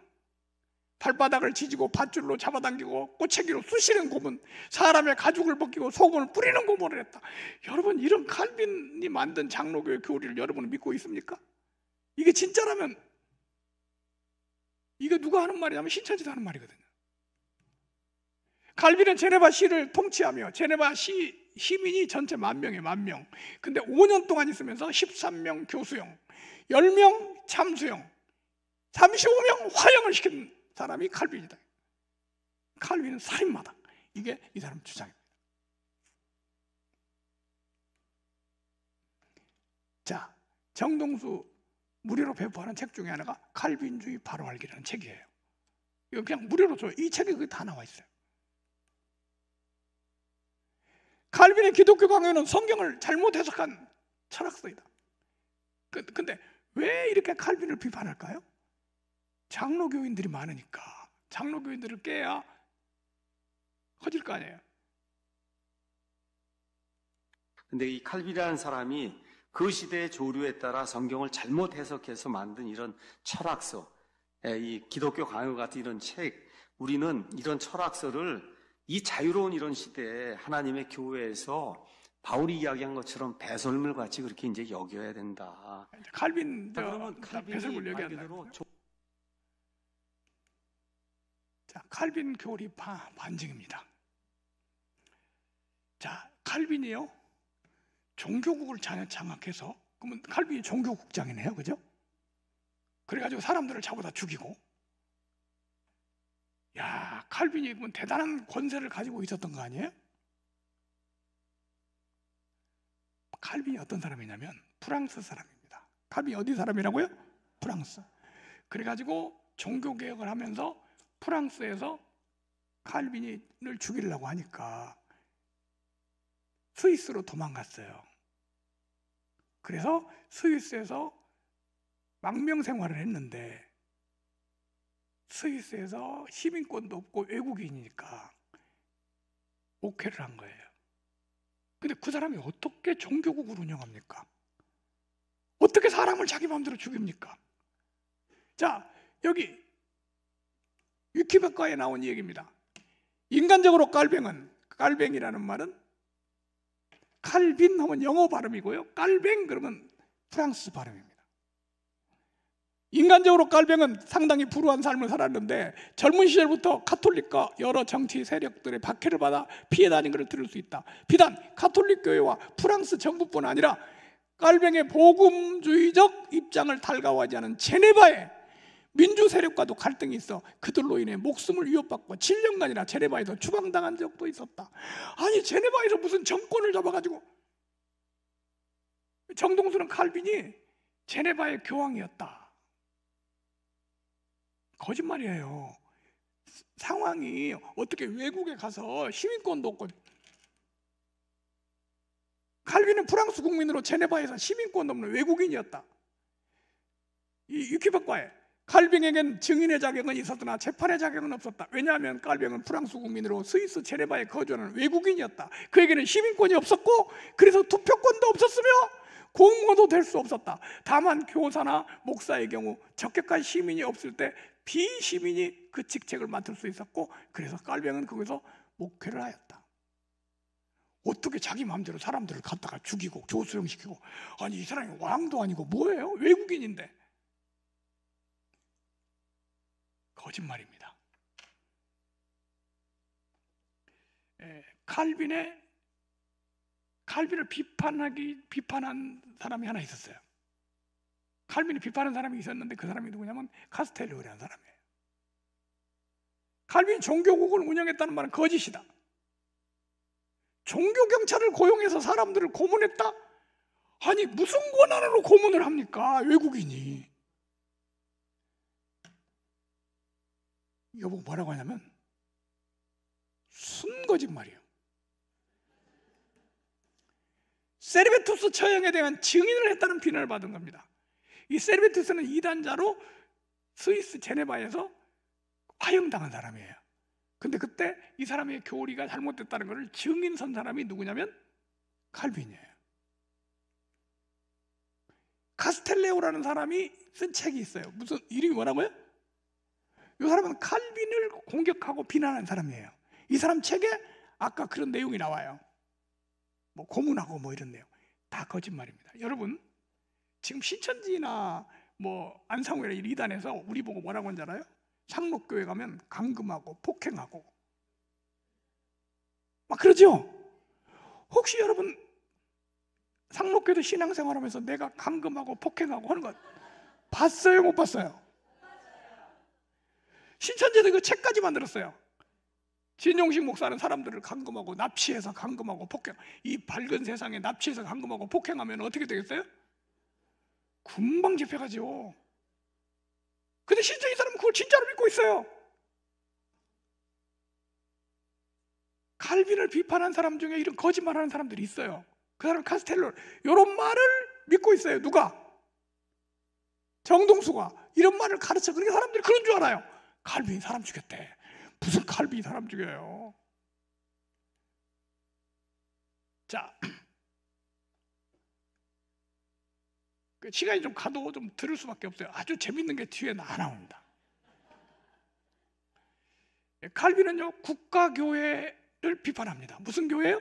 Speaker 1: 발바닥을 지지고 밧줄로 잡아당기고 꼬챙이로 쑤시는 고문, 사람의 가죽을 벗기고 소금을 뿌리는 고문을 했다. 여러분 이런 칼빈이 만든 장로교의 교리를 여러분은 믿고 있습니까? 이게 진짜라면 이게 누가 하는 말이냐면 신천지도 하는 말이거든요. 칼빈은 제네바시를 통치하며 제네바시 시민이 전체 10,000명에 10,000명. 근데 5년 동안 있으면서 13명 교수형, 10명 참수형, 35명 화형을 시킨 사람이 칼빈이다. 칼빈은 살인마다. 이게 이 사람 주장입니다. 자, 정동수 무료로 배포하는 책 중에 하나가 칼빈주의 바로 알기라는 책이에요. 이거 그냥 무료로 줘요. 이 책에 그게 다 나와 있어요. 칼빈의 기독교 강요는 성경을 잘못 해석한 철학서이다. 근데 왜 이렇게 칼빈을 비판할까요? 장로교인들이 많으니까. 장로교인들을 깨야 커질 거 아니에요.
Speaker 4: 근데 이 칼빈이라는 사람이 그 시대의 조류에 따라 성경을 잘못 해석해서 만든 이런 철학서, 이 기독교 강요 같은 이런 책, 우리는 이런 철학서를 이 자유로운 이런 시대에 하나님의 교회에서 바울이 이야기한 것처럼 배설물 같이 그렇게 이제 여겨야 된다.
Speaker 1: 칼빈
Speaker 4: 그러면
Speaker 1: 배설물
Speaker 4: 칼빈이
Speaker 1: 얘기한다.
Speaker 4: 말대로
Speaker 1: 자, 칼빈 교리 반증입니다. 자, 칼빈이요 종교국을 장악해서, 그러면 칼빈이 종교국장이네요, 그죠? 그래가지고 사람들을 잡아다 죽이고, 야, 칼빈이 그건 대단한 권세를 가지고 있었던 거 아니에요? 칼빈이 어떤 사람이냐면 프랑스 사람입니다. 칼빈이 어디 사람이라고요? 프랑스. 그래가지고 종교개혁을 하면서 프랑스에서 칼빈을 죽이려고 하니까 스위스로 도망갔어요. 그래서 스위스에서 망명 생활을 했는데, 스위스에서 시민권도 없고 외국인이니까 목회를 한 거예요. 근데 그 사람이 어떻게 종교국을 운영합니까? 어떻게 사람을 자기 마음대로 죽입니까? 자, 여기 위키백과에 나온 얘기입니다. 인간적으로 깔뱅이라는 말은, 칼빈 하면 영어 발음이고요, 깔뱅 그러면 프랑스 발음입니다. 인간적으로 깔뱅은 상당히 불우한 삶을 살았는데 젊은 시절부터 가톨릭과 여러 정치 세력들의 박해를 받아 피해 다닌 것을 들을 수 있다. 비단 가톨릭 교회와 프랑스 정부뿐 아니라 깔뱅의 복음주의적 입장을 달가워하지 않은 제네바의 민주 세력과도 갈등이 있어 그들로 인해 목숨을 위협받고 7년간이나 제네바에서 추방당한 적도 있었다. 아니, 제네바에서 무슨 정권을 잡아가지고. 정동수는 칼빈이 제네바의 교황이었다. 거짓말이에요. 상황이 어떻게 외국에 가서 시민권도 없고, 칼빈은 프랑스 국민으로 제네바에서 시민권도 없는 외국인이었다. 이 위키백과에 칼빈에겐 증인의 자격은 있었으나 재판의 자격은 없었다. 왜냐하면 칼빈은 프랑스 국민으로 스위스 제네바에 거주하는 외국인이었다. 그에게는 시민권이 없었고, 그래서 투표권도 없었으며 공무원도 될 수 없었다. 다만 교사나 목사의 경우 적격한 시민이 없을 때 비시민이 그 직책을 맡을 수 있었고, 그래서 칼뱅은 거기서 목회를 하였다. 어떻게 자기 마음대로 사람들을 갖다가 죽이고 조수령시키고. 아니, 이 사람이 왕도 아니고 뭐예요? 외국인인데. 거짓말입니다. 칼빈을 비판한 사람이 하나 있었어요. 칼빈이 비판한 사람이 있었는데 그 사람이 누구냐면 카스텔리오라는 사람이에요. 칼빈이 종교국을 운영했다는 말은 거짓이다. 종교경찰을 고용해서 사람들을 고문했다? 아니, 무슨 권한으로 고문을 합니까? 외국인이. 이거 보고 뭐라고 하냐면 순거짓말이에요. 세르베투스 처형에 대한 증인을 했다는 비난을 받은 겁니다. 이 세르베투스는 이단자로 스위스 제네바에서 화형당한 사람이에요. 근데 그때 이 사람의 교리가 잘못됐다는 것을 증인 선 사람이 누구냐면 칼빈이에요. 카스텔레오라는 사람이 쓴 책이 있어요. 무슨 이름이 뭐라고요? 이 사람은 칼빈을 공격하고 비난한 사람이에요. 이 사람 책에 아까 그런 내용이 나와요. 뭐 고문하고 뭐 이런 내용. 다 거짓말입니다. 여러분, 지금 신천지나 뭐 안상회나 이단에서 우리 보고 뭐라고 하는지 알아요? 상록교회 가면 감금하고 폭행하고 막 그러죠? 혹시 여러분 상록교회도 신앙생활하면서 내가 감금하고 폭행하고 하는 거 봤어요? 못 봤어요? 신천지도 그 책까지 만들었어요. 진용식 목사는 사람들을 감금하고 납치해서 감금하고 폭행, 이 밝은 세상에 납치해서 감금하고 폭행하면 어떻게 되겠어요? 금방 집행하죠. 근데 실제 이 사람은 그걸 진짜로 믿고 있어요. 칼빈을 비판한 사람 중에 이런 거짓말하는 사람들이 있어요. 그 사람 카스텔로 이런 말을 믿고 있어요. 누가? 정동수가 이런 말을 가르쳐. 그러니까 사람들이 그런 줄 알아요. 칼빈이 사람 죽였대. 무슨 칼빈이 사람 죽여요? 자, 시간이 좀 가도 좀 들을 수밖에 없어요. 아주 재밌는 게 뒤에 나옵니다. 칼빈은요 국가교회를 비판합니다. 무슨 교회요?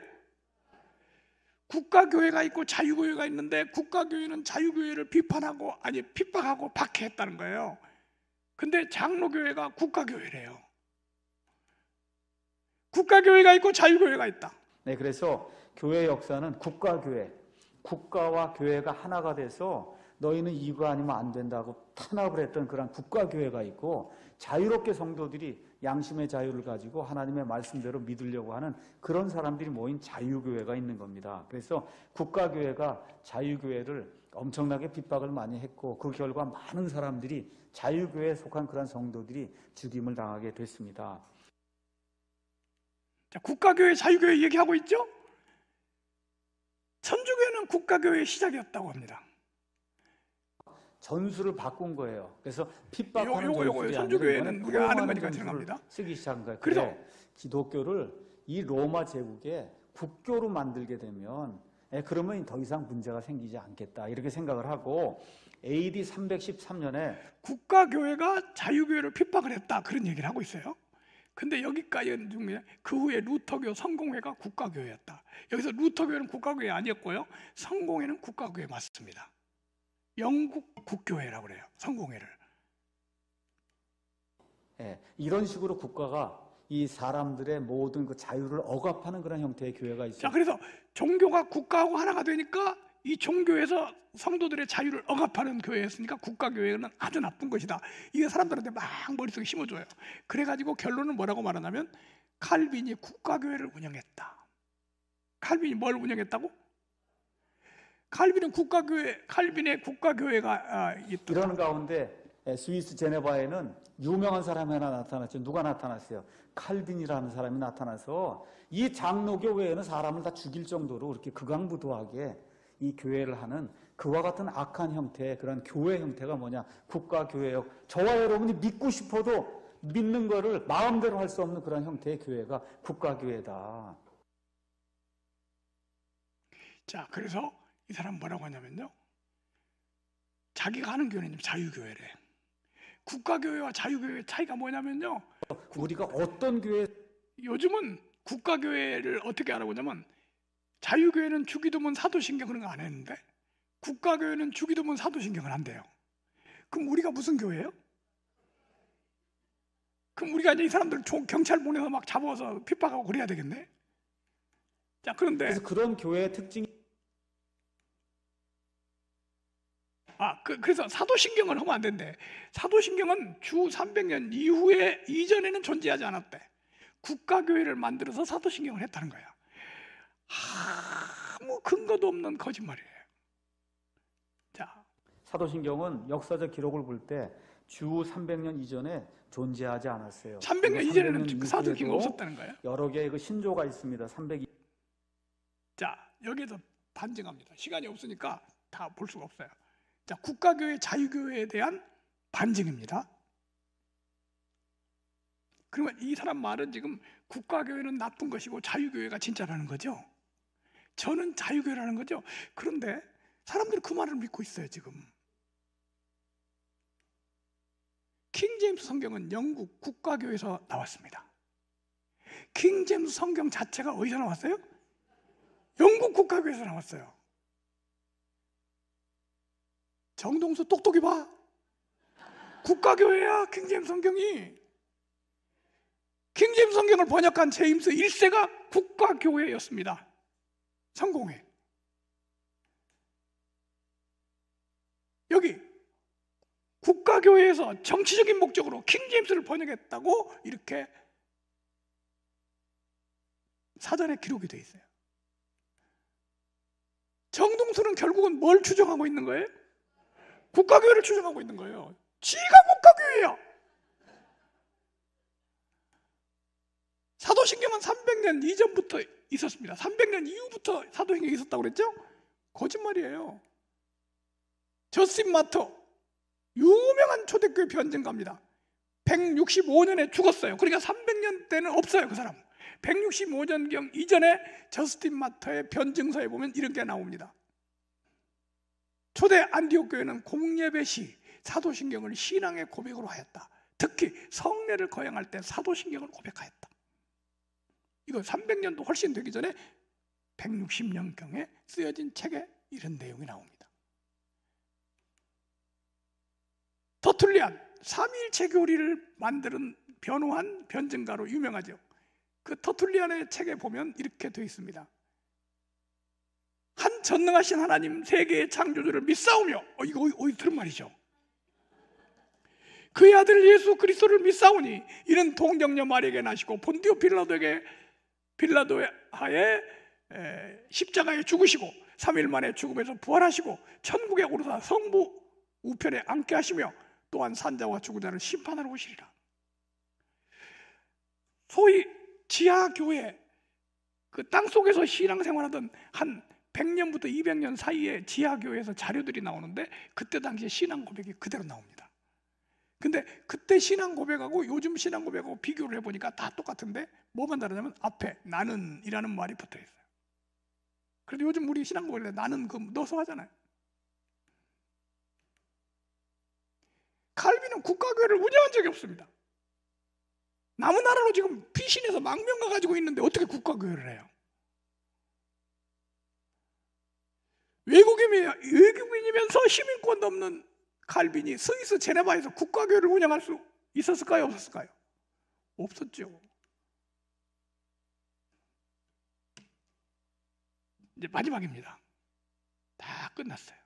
Speaker 1: 국가교회가 있고 자유교회가 있는데 국가교회는 자유교회를 비판하고 아니 핍박하고 박해했다는 거예요. 근데 장로교회가 국가교회래요. 국가교회가 있고 자유교회가 있다.
Speaker 2: 네, 그래서 교회 역사는 국가교회, 국가와 교회가 하나가 돼서 너희는 이거 아니면 안 된다고 탄압을 했던 그런 국가교회가 있고, 자유롭게 성도들이 양심의 자유를 가지고 하나님의 말씀대로 믿으려고 하는 그런 사람들이 모인 자유교회가 있는 겁니다. 그래서 국가교회가 자유교회를 엄청나게 핍박을 많이 했고, 그 결과 많은 사람들이 자유교회에 속한 그런 성도들이 죽임을 당하게 됐습니다.
Speaker 1: 자, 국가교회, 자유교회 얘기하고 있죠? 천주교회는 국가교회의 시작이었다고 합니다.
Speaker 2: 전술을 바꾼 거예요. 그래서 핍박하는
Speaker 1: 요거요.
Speaker 2: 전술이
Speaker 1: 천주교회는
Speaker 2: 아니라
Speaker 1: 우리가 아는
Speaker 2: 포용하는
Speaker 1: 거니까
Speaker 2: 전술을
Speaker 1: 지나갑니다.
Speaker 2: 쓰기 시작한 거예요.
Speaker 1: 그래서
Speaker 2: 그래, 기독교를 이 로마 제국의 국교로 만들게 되면 그러면 더 이상 문제가 생기지 않겠다 이렇게 생각을 하고, AD 313년에
Speaker 1: 국가교회가 자유교회를 핍박을 했다 그런 얘기를 하고 있어요. 근데 여기까지는 중요해요. 그 후에 루터교 성공회가 국가교회였다. 여기서 루터교회는 국가교회 아니었고요, 성공회는 국가교회 맞습니다. 영국 국교회라고 그래요, 성공회를.
Speaker 2: 이런 식으로 국가가 이 사람들의 모든 그 자유를 억압하는 그런 형태의 교회가 있어요.
Speaker 1: 자, 그래서 종교가 국가하고 하나가 되니까 이 종교에서 성도들의 자유를 억압하는 교회였으니까 국가교회는 아주 나쁜 것이다. 이게 사람들한테 막 머릿속에 심어줘요. 그래가지고 결론은 뭐라고 말하냐면 칼빈이 국가교회를 운영했다. 칼빈이 뭘 운영했다고? 칼빈은 국가교회, 칼빈의 국가교회가 있다.
Speaker 2: 이런 가운데 스위스 제네바에는 유명한 사람이 하나 나타났죠. 누가 나타났어요? 칼빈이라는 사람이 나타나서 이 장로교 외에는 사람을 다 죽일 정도로 그렇게 극악무도하게 이 교회를 하는 그와 같은 악한 형태의 그런 교회 형태가 뭐냐? 국가교회요. 저와 여러분이 믿고 싶어도 믿는 거를 마음대로 할 수 없는 그런 형태의 교회가 국가교회다.
Speaker 1: 자, 그래서 이 사람 뭐라고 하냐면요, 자기가 하는 교회는 자유교회래. 국가교회와 자유교회의 차이가 뭐냐면요,
Speaker 2: 우리가 어떤 교회,
Speaker 1: 요즘은 국가교회를 어떻게 알아보냐면 자유교회는 주기도문 사도신경 그런 거 안 했는데 국가교회는 주기도문 사도신경을 한대요. 그럼 우리가 무슨 교회예요? 그럼 우리가 이제 이 사람들 경찰 보내서 막 잡아서 핍박하고 그래야 되겠네. 자, 그런데
Speaker 2: 그래서 그런 교회의 특징이
Speaker 1: 그래서 사도신경을 하면 안 된대. 사도신경은 주 300년 이후에 이전에는 존재하지 않았대. 국가교회를 만들어서 사도신경을 했다는 거야. 아무 근거도 없는 거짓말이에요. 자,
Speaker 2: 사도신경은 역사적 기록을 볼 때 주 300년 이전에 존재하지 않았어요.
Speaker 1: 300년 이전에는 사도신경 없었다는 거예요.
Speaker 2: 여러 개의 그 신조가 있습니다.
Speaker 1: 자, 여기에서 반증합니다. 시간이 없으니까 다 볼 수가 없어요. 자, 국가교회, 자유교회에 대한 반증입니다. 그러면 이 사람 말은 지금 국가교회는 나쁜 것이고 자유교회가 진짜라는 거죠. 저는 자유교회라는 거죠. 그런데 사람들이 그 말을 믿고 있어요, 지금. 킹제임스 성경은 영국 국가교회에서 나왔습니다. 킹제임스 성경 자체가 어디서 나왔어요? 영국 국가교회에서 나왔어요. 정동수 똑똑히 봐. 국가교회야, 킹제임스 성경이. 킹제임스 성경을 번역한 제임스 1세가 국가교회였습니다. 성공회. 여기 국가교회에서 정치적인 목적으로 킹제임스를 번역했다고 이렇게 사전에 기록이 돼 있어요. 정동수는 결국은 뭘 추정하고 있는 거예요? 국가교회를 추정하고 있는 거예요. 지가 국가교회야. 사도신경은 300년 이전부터 있었습니다. 300년 이후부터 사도신경이 있었다고 그랬죠? 거짓말이에요. 저스틴 마터, 유명한 초대교회 변증가입니다. 165년에 죽었어요. 그러니까 300년 때는 없어요, 그 사람. 165년경 이전에 저스틴 마터의 변증서에 보면 이런 게 나옵니다. 초대 안디옥 교회는 공예배 시 사도신경을 신앙의 고백으로 하였다. 특히 성례를 거행할 때 사도신경을 고백하였다. 이거 300년도 훨씬 되기 전에 160년경에 쓰여진 책에 이런 내용이 나옵니다. 터툴리안, 삼위일체 교리를 만드는 변호한 변증가로 유명하죠. 그 터툴리안의 책에 보면 이렇게 되어 있습니다. 한 전능하신 하나님 세계의 창조주를 믿사오며, 이거 어디 들은 말이죠. 그의 아들 예수 그리스도를 믿사오니 이는 동정녀 마리아에게 나시고 본디오 빌라도하에 십자가에 죽으시고 3일 만에 죽음에서 부활하시고 천국에 오르사 성부 우편에 앉게 하시며 또한 산자와 죽은 자를 심판하러 오시리라. 소위 지하교회, 그 땅속에서 신앙생활하던 한 100년부터 200년 사이에 지하교회에서 자료들이 나오는데 그때 당시에 신앙 고백이 그대로 나옵니다. 근데 그때 신앙 고백하고 요즘 신앙 고백하고 비교를 해보니까 다 똑같은데 뭐만 다르냐면 앞에 나는 이라는 말이 붙어 있어요. 그래도 요즘 우리 신앙 고백에 나는 그 넣어서 하잖아요. 칼빈은 국가교회를 운영한 적이 없습니다. 남은 나라로 지금 피신해서 망명가 가지고 있는데 어떻게 국가교회를 해요? 외국인이면서 시민권도 없는 칼빈이 스위스 제네바에서 국가교회를 운영할 수 있었을까요? 없었을까요? 없었죠. 이제 마지막입니다. 다 끝났어요.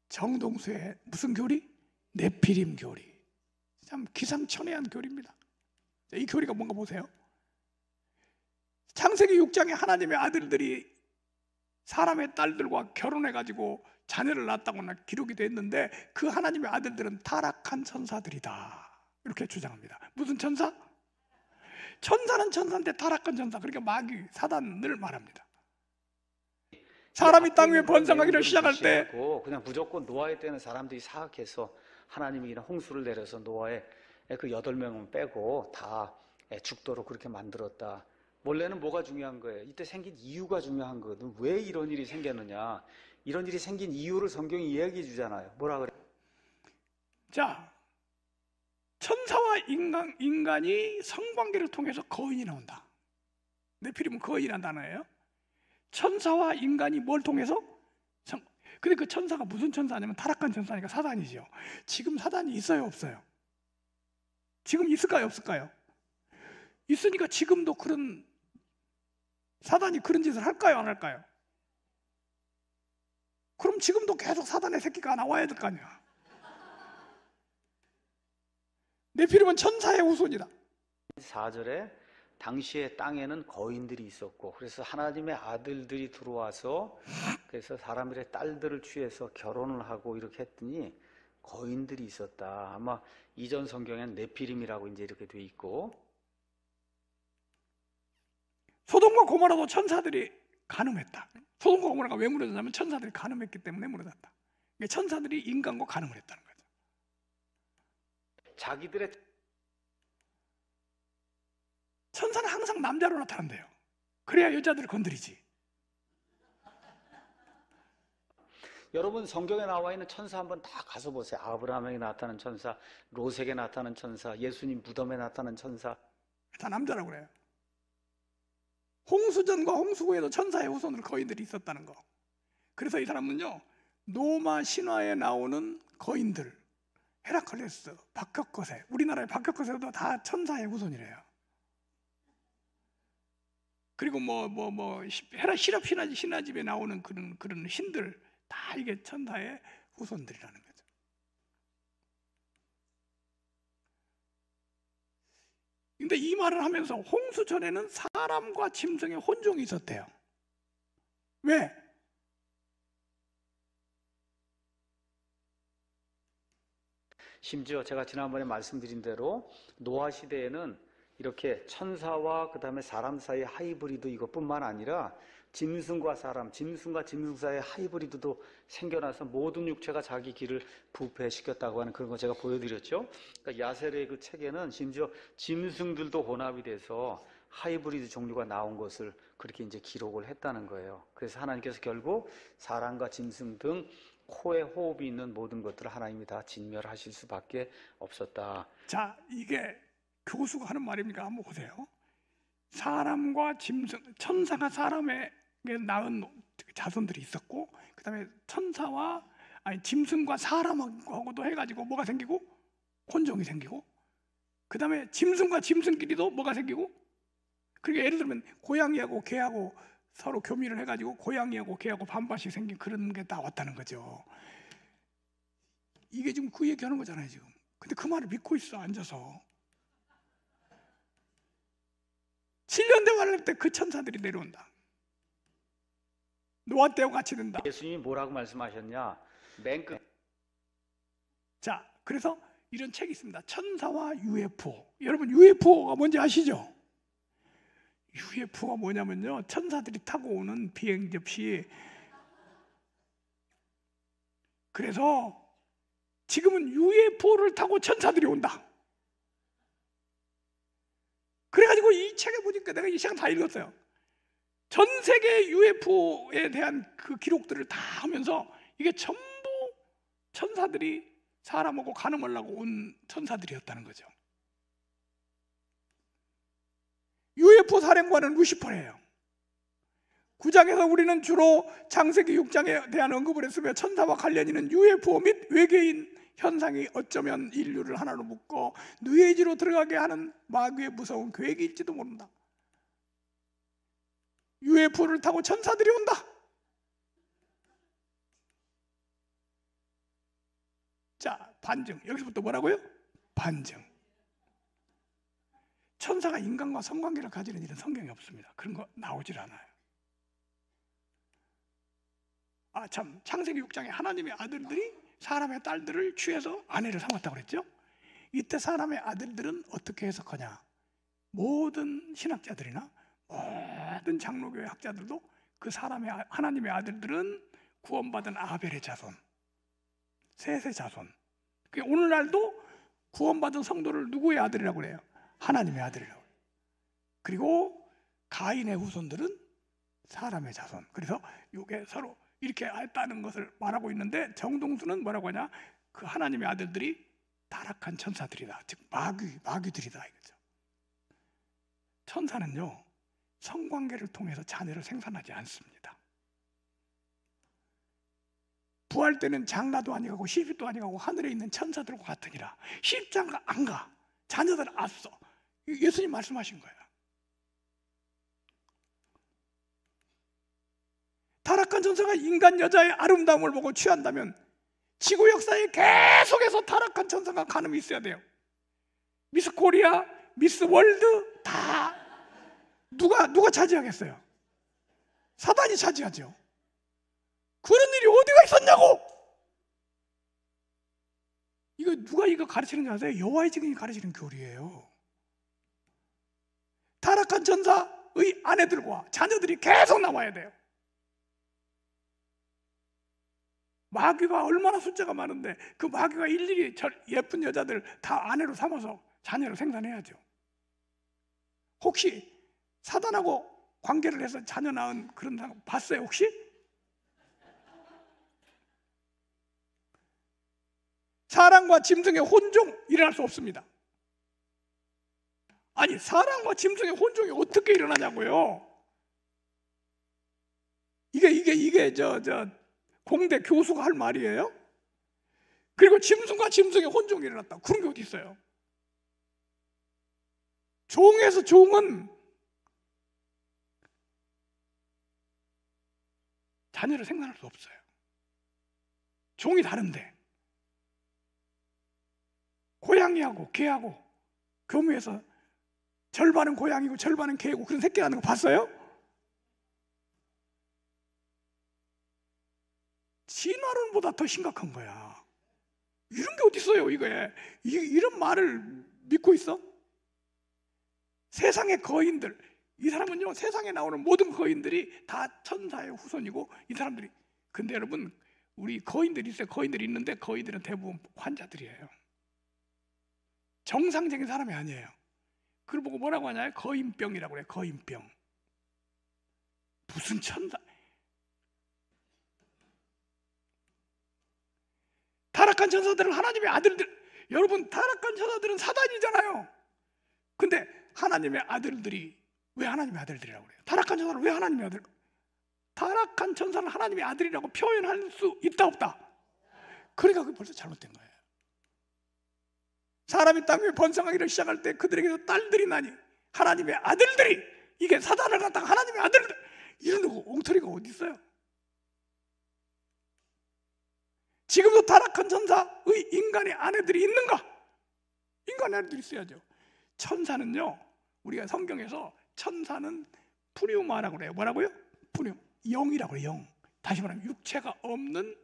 Speaker 1: 정동수의 무슨 교리? 네피림 교리. 참 기상천외한 교리입니다. 이 교리가 뭔가 보세요. 창세기 6장에 하나님의 아들들이 사람의 딸들과 결혼해가지고 자녀를 낳았다고나 기록이 됐는데 그 하나님의 아들들은 타락한 천사들이다, 이렇게 주장합니다. 무슨 천사? 천사는 천사인데 타락한 천사, 그러니까 마귀, 사단을 말합니다. 사람이 땅 위에 번성하기를 시작할 때
Speaker 2: 그냥 무조건 노아의 때는 사람들이 사악해서 하나님이 그냥 홍수를 내려서 노아의 그 8명은 빼고 다 죽도록 그렇게 만들었다. 원래는 뭐가 중요한 거예요? 이때 생긴 이유가 중요한 거거든. 왜 이런 일이 생겼느냐? 이런 일이 생긴 이유를 성경이 이야기해 주잖아요. 뭐라 그래?
Speaker 1: 자, 천사와 인간이 성관계를 통해서 거인이 나온다. 네피림은 거인이라는 단어예요. 천사와 인간이 뭘 통해서? 근데 그 천사가 무슨 천사냐면 타락한 천사니까 사단이죠. 지금 사단이 있어요, 없어요? 지금 있을까요, 없을까요? 있으니까 지금도 그런 사단이 그런 짓을 할까요, 안 할까요? 그럼 지금도 계속 사단의 새끼가 나와야 될 거 아니야. 네피림은 천사의 후손이다.
Speaker 2: 4절에 당시에 땅에는 거인들이 있었고, 그래서 하나님의 아들들이 들어와서 그래서 사람들의 딸들을 취해서 결혼을 하고 이렇게 했더니 거인들이 있었다. 아마 이전 성경엔 네피림이라고 이제 이렇게 돼 있고,
Speaker 1: 소돔과 고모라도 천사들이 간음했다. 소돔과 고모라가 왜 무너졌냐면 천사들이 간음했기 때문에 무너졌다. 천사들이 인간과 간음을 했다는 거죠.
Speaker 2: 자기들의
Speaker 1: 천사는 항상 남자로 나타난대요. 그래야 여자들을 건드리지.
Speaker 2: 여러분 성경에 나와 있는 천사 한번 다 가서 보세요. 아브라함에게 나타난 천사, 롯에게 나타난 천사, 예수님 무덤에 나타난 천사.
Speaker 1: 다 남자라고 그래요. 홍수전과 홍수구에도 천사의 후손으로 거인들이 있었다는 거. 그래서 이 사람은요, 로마 신화에 나오는 거인들, 헤라클레스, 박혁거세, 우리나라의 박혁거세도 다 천사의 후손이래요. 그리고 실업 신화집에 나오는 그런 신들 다 이게 천사의 후손들이라는 거죠. 근데 이 말을 하면서 홍수 전에는 사람과 짐승의 혼종이 있었대요. 왜?
Speaker 2: 심지어 제가 지난번에 말씀드린 대로 노아 시대에는 이렇게 천사와 그 다음에 사람 사이의 하이브리드 이것뿐만 아니라 짐승과 사람, 짐승과 짐승 사이의 하이브리드도 생겨나서 모든 육체가 자기 길을 부패시켰다고 하는 그런 거 제가 보여드렸죠. 그러니까 야세르의 그 책에는 심지어 짐승들도 혼합이 돼서 하이브리드 종류가 나온 것을 그렇게 이제 기록을 했다는 거예요. 그래서 하나님께서 결국 사람과 짐승 등 코에 호흡이 있는 모든 것들을 하나님이 다 진멸하실 수밖에 없었다.
Speaker 1: 자, 이게 교수가 하는 말입니까? 한번 보세요. 사람과 짐승, 천사가 사람에게 낳은 자손들이 있었고, 그 다음에 짐승과 사람하고도 해가지고 뭐가 생기고? 혼종이 생기고, 그 다음에 짐승과 짐승끼리도 뭐가 생기고, 그러니까 예를 들면 고양이하고 개하고 서로 교미를 해가지고 고양이하고 개하고 반반씩 생긴 그런 게 나왔다는 거죠. 이게 지금 그 얘기하는 거잖아요 지금. 근데 그 말을 믿고 있어 앉아서. 7년 대화를 때 그 천사들이 내려온다. 노아 때와 같이 된다.
Speaker 2: 예수님이 뭐라고 말씀하셨냐? 맨 끝.
Speaker 1: 자, 그래서 이런 책이 있습니다. 천사와 UFO. 여러분 UFO가 뭔지 아시죠? UFO가 뭐냐면요, 천사들이 타고 오는 비행 접시. 그래서 지금은 UFO를 타고 천사들이 온다. 그래가지고 이 책에 보니까 내가 이 책을 다 읽었어요. 전 세계 UFO에 대한 그 기록들을 다 하면서 이게 전부 천사들이 사람하고 가늠하려고 온 천사들이었다는 거죠. UFO 사령관은 루시퍼예요. 9장에서 우리는 주로 창세기 6장에 대한 언급을 했으며 천사와 관련 있는 UFO 및 외계인 현상이 어쩌면 인류를 하나로 묶어 뉴에이지로 들어가게 하는 마귀의 무서운 계획일지도 모른다. UFO를 타고 천사들이 온다. 자, 반증. 여기서부터 뭐라고요? 반증. 천사가 인간과 성관계를 가지는 일은 성경에 없습니다. 그런 거 나오질 않아요. 아, 참, 창세기 6장에 하나님의 아들들이 사람의 딸들을 취해서 아내를 삼았다고 그랬죠? 이때 사람의 아들들은 어떻게 해석하냐? 모든 신학자들이나 모든 장로교회 학자들도 그 하나님의 아들들은 구원받은 아벨의 자손, 셋의 자손. 오늘날도 구원받은 성도를 누구의 아들이라고 그래요? 하나님의 아들이라고. 그리고 가인의 후손들은 사람의 자손. 그래서 이게 서로 이렇게 했다는 것을 말하고 있는데, 정동수는 뭐라고 하냐? 그 하나님의 아들들이 타락한 천사들이다. 즉 마귀들이다 이거죠. 천사는요, 성관계를 통해서 자녀를 생산하지 않습니다. 부활 때는 장가도 아니고 시집도 아니고 하늘에 있는 천사들과 같으니라. 시집장가 안 가. 자녀들 앞서. 예수님 말씀하신 거예요. 타락한 천사가 인간 여자의 아름다움을 보고 취한다면 지구 역사에 계속해서 타락한 천사가 가늠이 있어야 돼요. 미스 코리아, 미스 월드 다 누가 차지하겠어요? 사단이 차지하죠. 그런 일이 어디가 있었냐고! 이거 누가 이거 가르치는 줄 아세요? 여호와의 증인이 가르치는 교리예요. 타락한 천사의 아내들과 자녀들이 계속 나와야 돼요. 마귀가 얼마나 숫자가 많은데 그 마귀가 일일이 예쁜 여자들 다 아내로 삼아서 자녀를 생산해야죠. 혹시 사단하고 관계를 해서 자녀 낳은 그런 사람 봤어요 혹시? 사람과 짐승의 혼종 일어날 수 없습니다. 아니, 사람과 짐승의 혼종이 어떻게 일어나냐고요? 이게 공대 교수가 할 말이에요? 그리고 짐승과 짐승의 혼종이 일어났다. 그런 게 어디 있어요? 종에서 종은 자녀를 생산할 수 없어요. 종이 다른데 고양이하고 개하고 교무에서 절반은 고양이고 절반은 개고 그런 새끼 나는 거 봤어요? 진화론보다 더 심각한 거야. 이런 게 어디 있어요? 이런 말을 믿고 있어? 세상의 거인들, 이 사람은요 세상에 나오는 모든 거인들이 다 천사의 후손이고 이 사람들이. 근데 여러분, 우리 거인들이 있어요. 거인들이 있는데 거인들은 대부분 환자들이에요. 정상적인 사람이 아니에요. 그걸 보고 뭐라고 하냐? 거인병이라고 그래요. 거인병. 무슨 천사? 타락한 천사들은 하나님의 아들들, 여러분 타락한 천사들은 사단이잖아요. 근데 하나님의 아들들이 왜 하나님의 아들들이라고 그래요? 타락한 천사를 왜 하나님의 아들? 타락한 천사를 하나님의 아들이라고 표현할 수 있다 없다? 그러니까 그게 벌써 잘못된 거예요. 사람이 땅 위에 번성하기를 시작할 때 그들에게서 딸들이 나니 하나님의 아들들이, 이게 사단을 갖다가 하나님의 아들들 이런 엉터리가 어디 있어요? 지금도 타락한 천사의 인간의 아내들이 있는가? 인간의 아내들이 있어야죠. 천사는요, 우리가 성경에서 천사는 푸뉴마라고 그래요. 뭐라고요? 푸뉴, 영이라고 그래요. 영. 다시 말하면 육체가 없는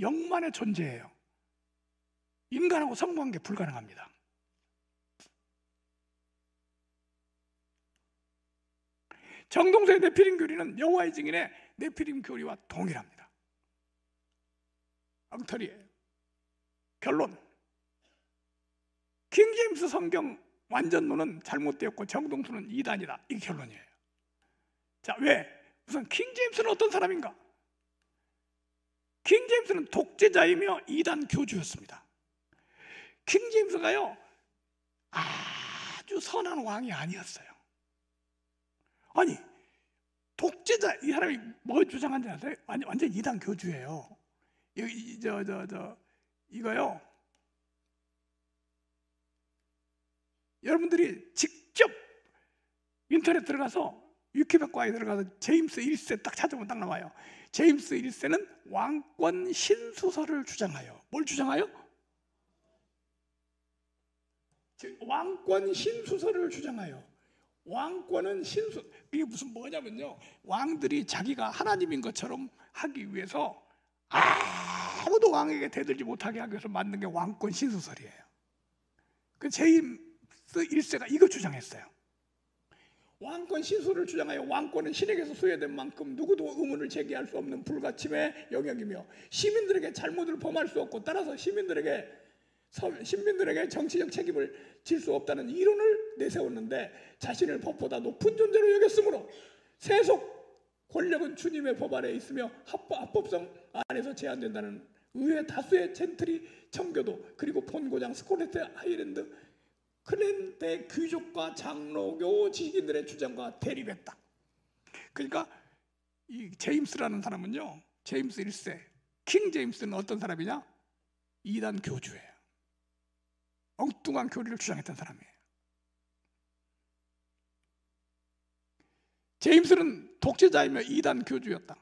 Speaker 1: 영만의 존재예요. 인간하고 성관계 불가능합니다. 정동서의 네피림 교리는 여호와의 증인의 네피림 교리와 동일합니다. 엉터리예요. 결론, 킹제임스 성경 완전론은 잘못되었고 정동수는 이단이다. 이게 결론이에요. 자, 왜? 우선 킹제임스는 어떤 사람인가? 킹제임스는 독재자이며 이단 교주였습니다. 킹제임스가요, 아주 선한 왕이 아니었어요. 아니, 독재자, 이 사람이 뭐 주장한지 아세요? 완전 이단 교주예요. 이거요, 여러분들이 직접 인터넷 들어가서 위키백과에 들어가서 제임스 1세 딱 찾아보면 딱 나와요. 제임스 1세는 왕권 신수설을 주장하여, 뭘 주장하여? 왕권 신수설을 주장하여. 왕권은 이게 무슨 뭐냐면요, 왕들이 자기가 하나님인 것처럼 하기 위해서 아무도 왕에게 대들지 못하게 하기 위해서 만든 게 왕권 신수설이에요. 그 제임스 1세가 이거 주장했어요. 왕권 신수를 주장하여 왕권은 신에게서 수여된 만큼 누구도 의문을 제기할 수 없는 불가침의 영역이며 시민들에게 잘못을 범할 수 없고 따라서 시민들에게 정치적 책임을 질 수 없다는 이론을 내세웠는데 자신을 법보다 높은 존재로 여겼으므로 세속 권력은 주님의 법 아래에 있으며 합법성 안에서 제한된다는 의회 다수의 젠틀이 청교도 그리고 본고장 스콜레트 하이랜드 클랜대 귀족과 장로교 지식인들의 주장과 대립했다. 그러니까 이 제임스라는 사람은요, 제임스 1세 킹 제임스는 어떤 사람이냐? 이단 교주예요. 엉뚱한 교리를 주장했던 사람이에요. 제임스는 독재자이며 이단 교주였다.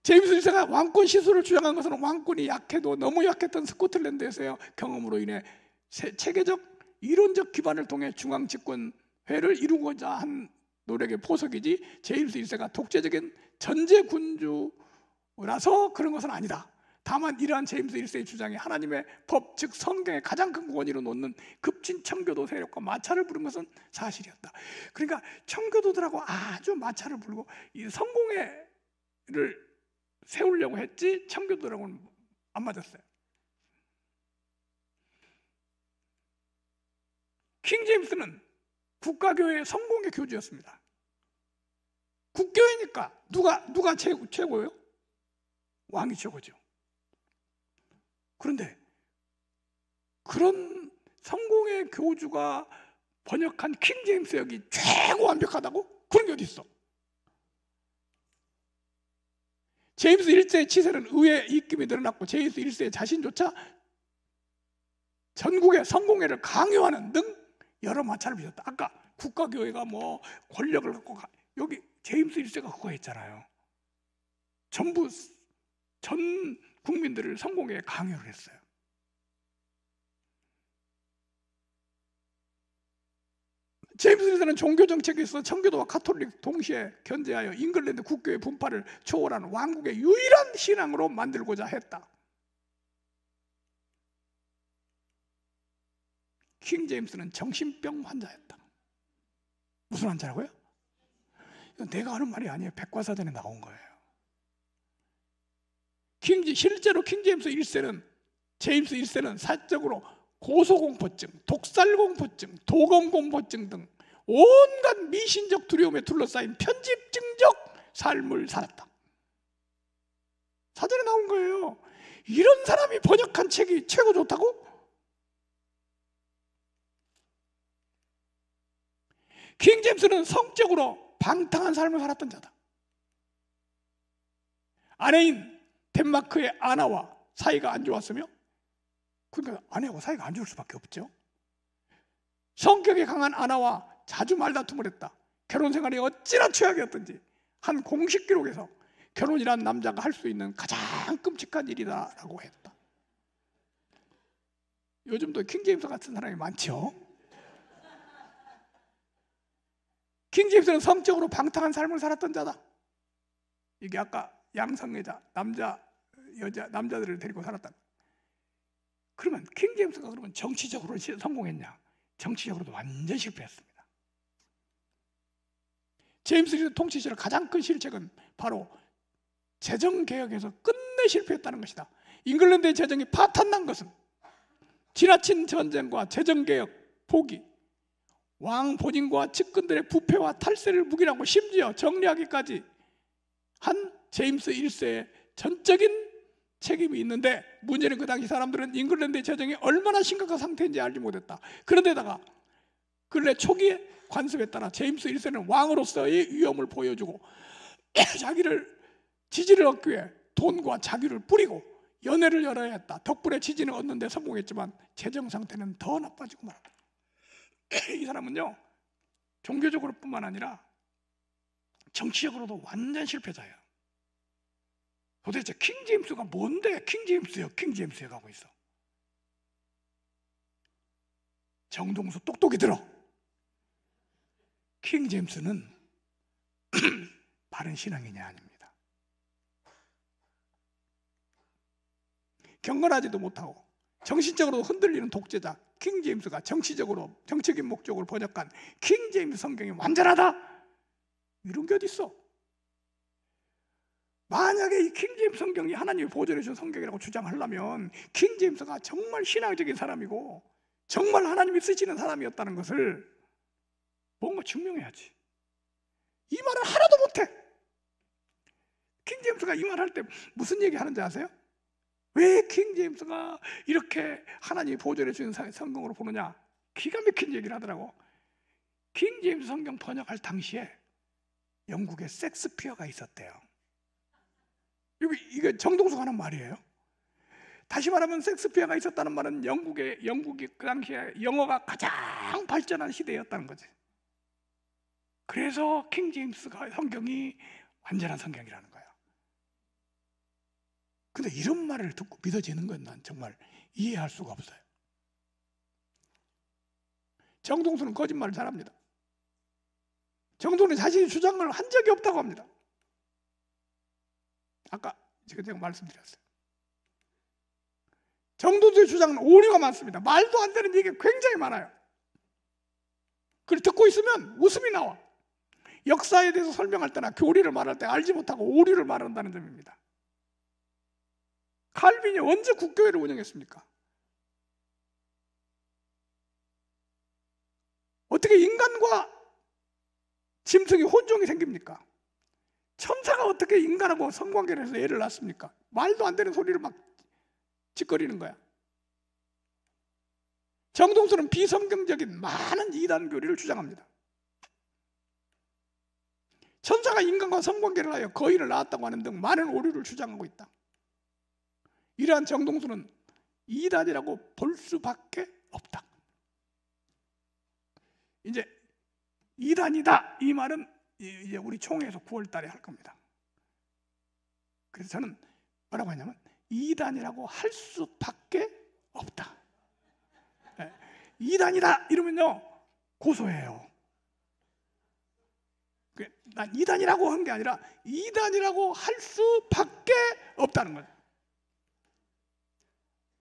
Speaker 1: 제임스 1세가 왕권 시술을 주장한 것은 왕권이 약해도 너무 약했던 스코틀랜드에서의 경험으로 인해 체계적 이론적 기반을 통해 중앙 집권회를 이루고자 한 노력의 포석이지 제임스 1세가 독재적인 전제군주라서 그런 것은 아니다. 다만 이러한 제임스 1세의 주장이 하나님의 법, 즉 성경의 가장 큰 권위로 놓는 급진 청교도 세력과 마찰을 부른 것은 사실이었다. 그러니까 청교도들하고 아주 마찰을 부르고 이 성공회를 세우려고 했지 청교도라고는 안 맞았어요. 킹 제임스는 국가교회의 성공의 교주였습니다. 국교회니까 누가 최고예요? 왕이 최고죠. 그런데 그런 성공의 교주가 번역한 킹 제임스 역이 최고 완벽하다고? 그런 게 어디 있어? 제임스 1세의 치세는 의회 입김이 늘어났고 제임스 1세 자신조차 전국의 성공회를 강요하는 등 여러 마찰을 빚었다. 아까 국가교회가 뭐 권력을 갖고 여기 제임스 1세가 그거 했잖아요. 전부 전 국민들을 성공회에 강요를 했어요. 제임스 1세는 종교정책에서 청교도와 카톨릭 동시에 견제하여 잉글랜드 국교의 분파를 초월한 왕국의 유일한 신앙으로 만들고자 했다. 킹 제임스는 정신병 환자였다. 무슨 환자라고요? 이건 내가 하는 말이 아니에요. 백과사전에 나온 거예요. 실제로 킹 제임스 1세는 사적으로 고소공포증, 독살공포증, 도검공포증 등 온갖 미신적 두려움에 둘러싸인 편집증적 삶을 살았다. 사전에 나온 거예요. 이런 사람이 번역한 책이 최고 좋다고? 킹 제임스는 성적으로 방탕한 삶을 살았던 자다. 아내인 덴마크의 아나와 사이가 안 좋았으며, 그러니까 아내하고 사이가 안 좋을 수밖에 없죠. 성격이 강한 아나와 자주 말다툼을 했다. 결혼 생활이 어찌나 최악이었던지 한 공식 기록에서 결혼이란 남자가 할 수 있는 가장 끔찍한 일이다라고 했다. 요즘도 킹 제임스 같은 사람이 많죠. 킹 제임스는 성적으로 방탕한 삶을 살았던 자다. 이게 아까 양성애자, 남자들을 데리고 살았다. 그러면 킹 제임스가 그러면 정치적으로 성공했냐? 정치적으로도 완전 실패했습니다. 제임스 리드 통치 시절 가장 큰 실책은 바로 재정개혁에서 끝내 실패했다는 것이다. 잉글랜드의 재정이 파탄난 것은 지나친 전쟁과 재정개혁 포기, 왕 본인과 측근들의 부패와 탈세를 묵인하고 심지어 정리하기까지 한 제임스 1세의 전적인 책임이 있는데, 문제는 그 당시 사람들은 잉글랜드의 재정이 얼마나 심각한 상태인지 알지 못했다. 그런데다가 근래 초기에 관습에 따라 제임스 1세는 왕으로서의 위엄을 보여주고 자기를 지지를 얻기 위해 돈과 자기를 뿌리고 연회를 열어야 했다. 덕분에 지지는 얻는 데 성공했지만 재정 상태는 더 나빠지고 말았다. 이 사람은요, 종교적으로 뿐만 아니라 정치적으로도 완전 실패자예요. 도대체 킹 제임스가 뭔데 킹 제임스요 가고 있어. 정동수 똑똑히 들어. 킹 제임스는 바른 신앙이냐 아닙니다. 경건하지도 못하고 정신적으로 흔들리는 독재자 킹 제임스가 정치적인 목적으로 번역한 킹 제임스 성경이 완전하다, 이런 게 어디 있어? 만약에 이 킹 제임스 성경이 하나님이 보존해 준 성경이라고 주장하려면 킹 제임스가 정말 신앙적인 사람이고 정말 하나님이 쓰시는 사람이었다는 것을 뭔가 증명해야지. 이 말을 하나도 못해. 킹 제임스가 이 말 할 때 무슨 얘기 하는지 아세요? 왜 킹 제임스가 이렇게 하나님이 보존해 주는 성경으로 보느냐? 기가 막힌 얘기를 하더라고. 킹 제임스 성경 번역할 당시에 영국에 섹스피어가 있었대요. 이게 정동수가 하는 말이에요. 다시 말하면 섹스피어가 있었다는 말은 영국이 그 당시에 영어가 가장 발전한 시대였다는 거지. 그래서 킹 제임스가 성경이 완전한 성경이라는 거예요. 근데 이런 말을 듣고 믿어지는 건 난 정말 이해할 수가 없어요. 정동수는 거짓말을 잘합니다. 정동수는 자신이 주장을 한 적이 없다고 합니다. 아까 제가 말씀드렸어요. 정동수의 주장은 오류가 많습니다. 말도 안 되는 얘기가 굉장히 많아요. 그걸 듣고 있으면 웃음이 나와. 역사에 대해서 설명할 때나 교리를 말할 때 알지 못하고 오류를 말한다는 점입니다. 칼빈이 언제 국교회를 운영했습니까? 어떻게 인간과 짐승이 혼종이 생깁니까? 천사가 어떻게 인간하고 성관계를 해서 애를 낳습니까? 말도 안 되는 소리를 막 짓거리는 거야. 정동수는 비성경적인 많은 이단 교리를 주장합니다. 천사가 인간과 성관계를 하여 거인을 낳았다고 하는 등 많은 오류를 주장하고 있다. 이러한 정동수는 이단이라고 볼 수밖에 없다. 이제 이단이다 이 말은 이제 우리 총회에서 9월 달에 할 겁니다. 그래서 저는 뭐라고 하냐면 이단이라고 할 수밖에 없다. 이단이다 이러면요 고소해요. 난 이단이라고 한 게 아니라 이단이라고 할 수밖에 없다는 거예요.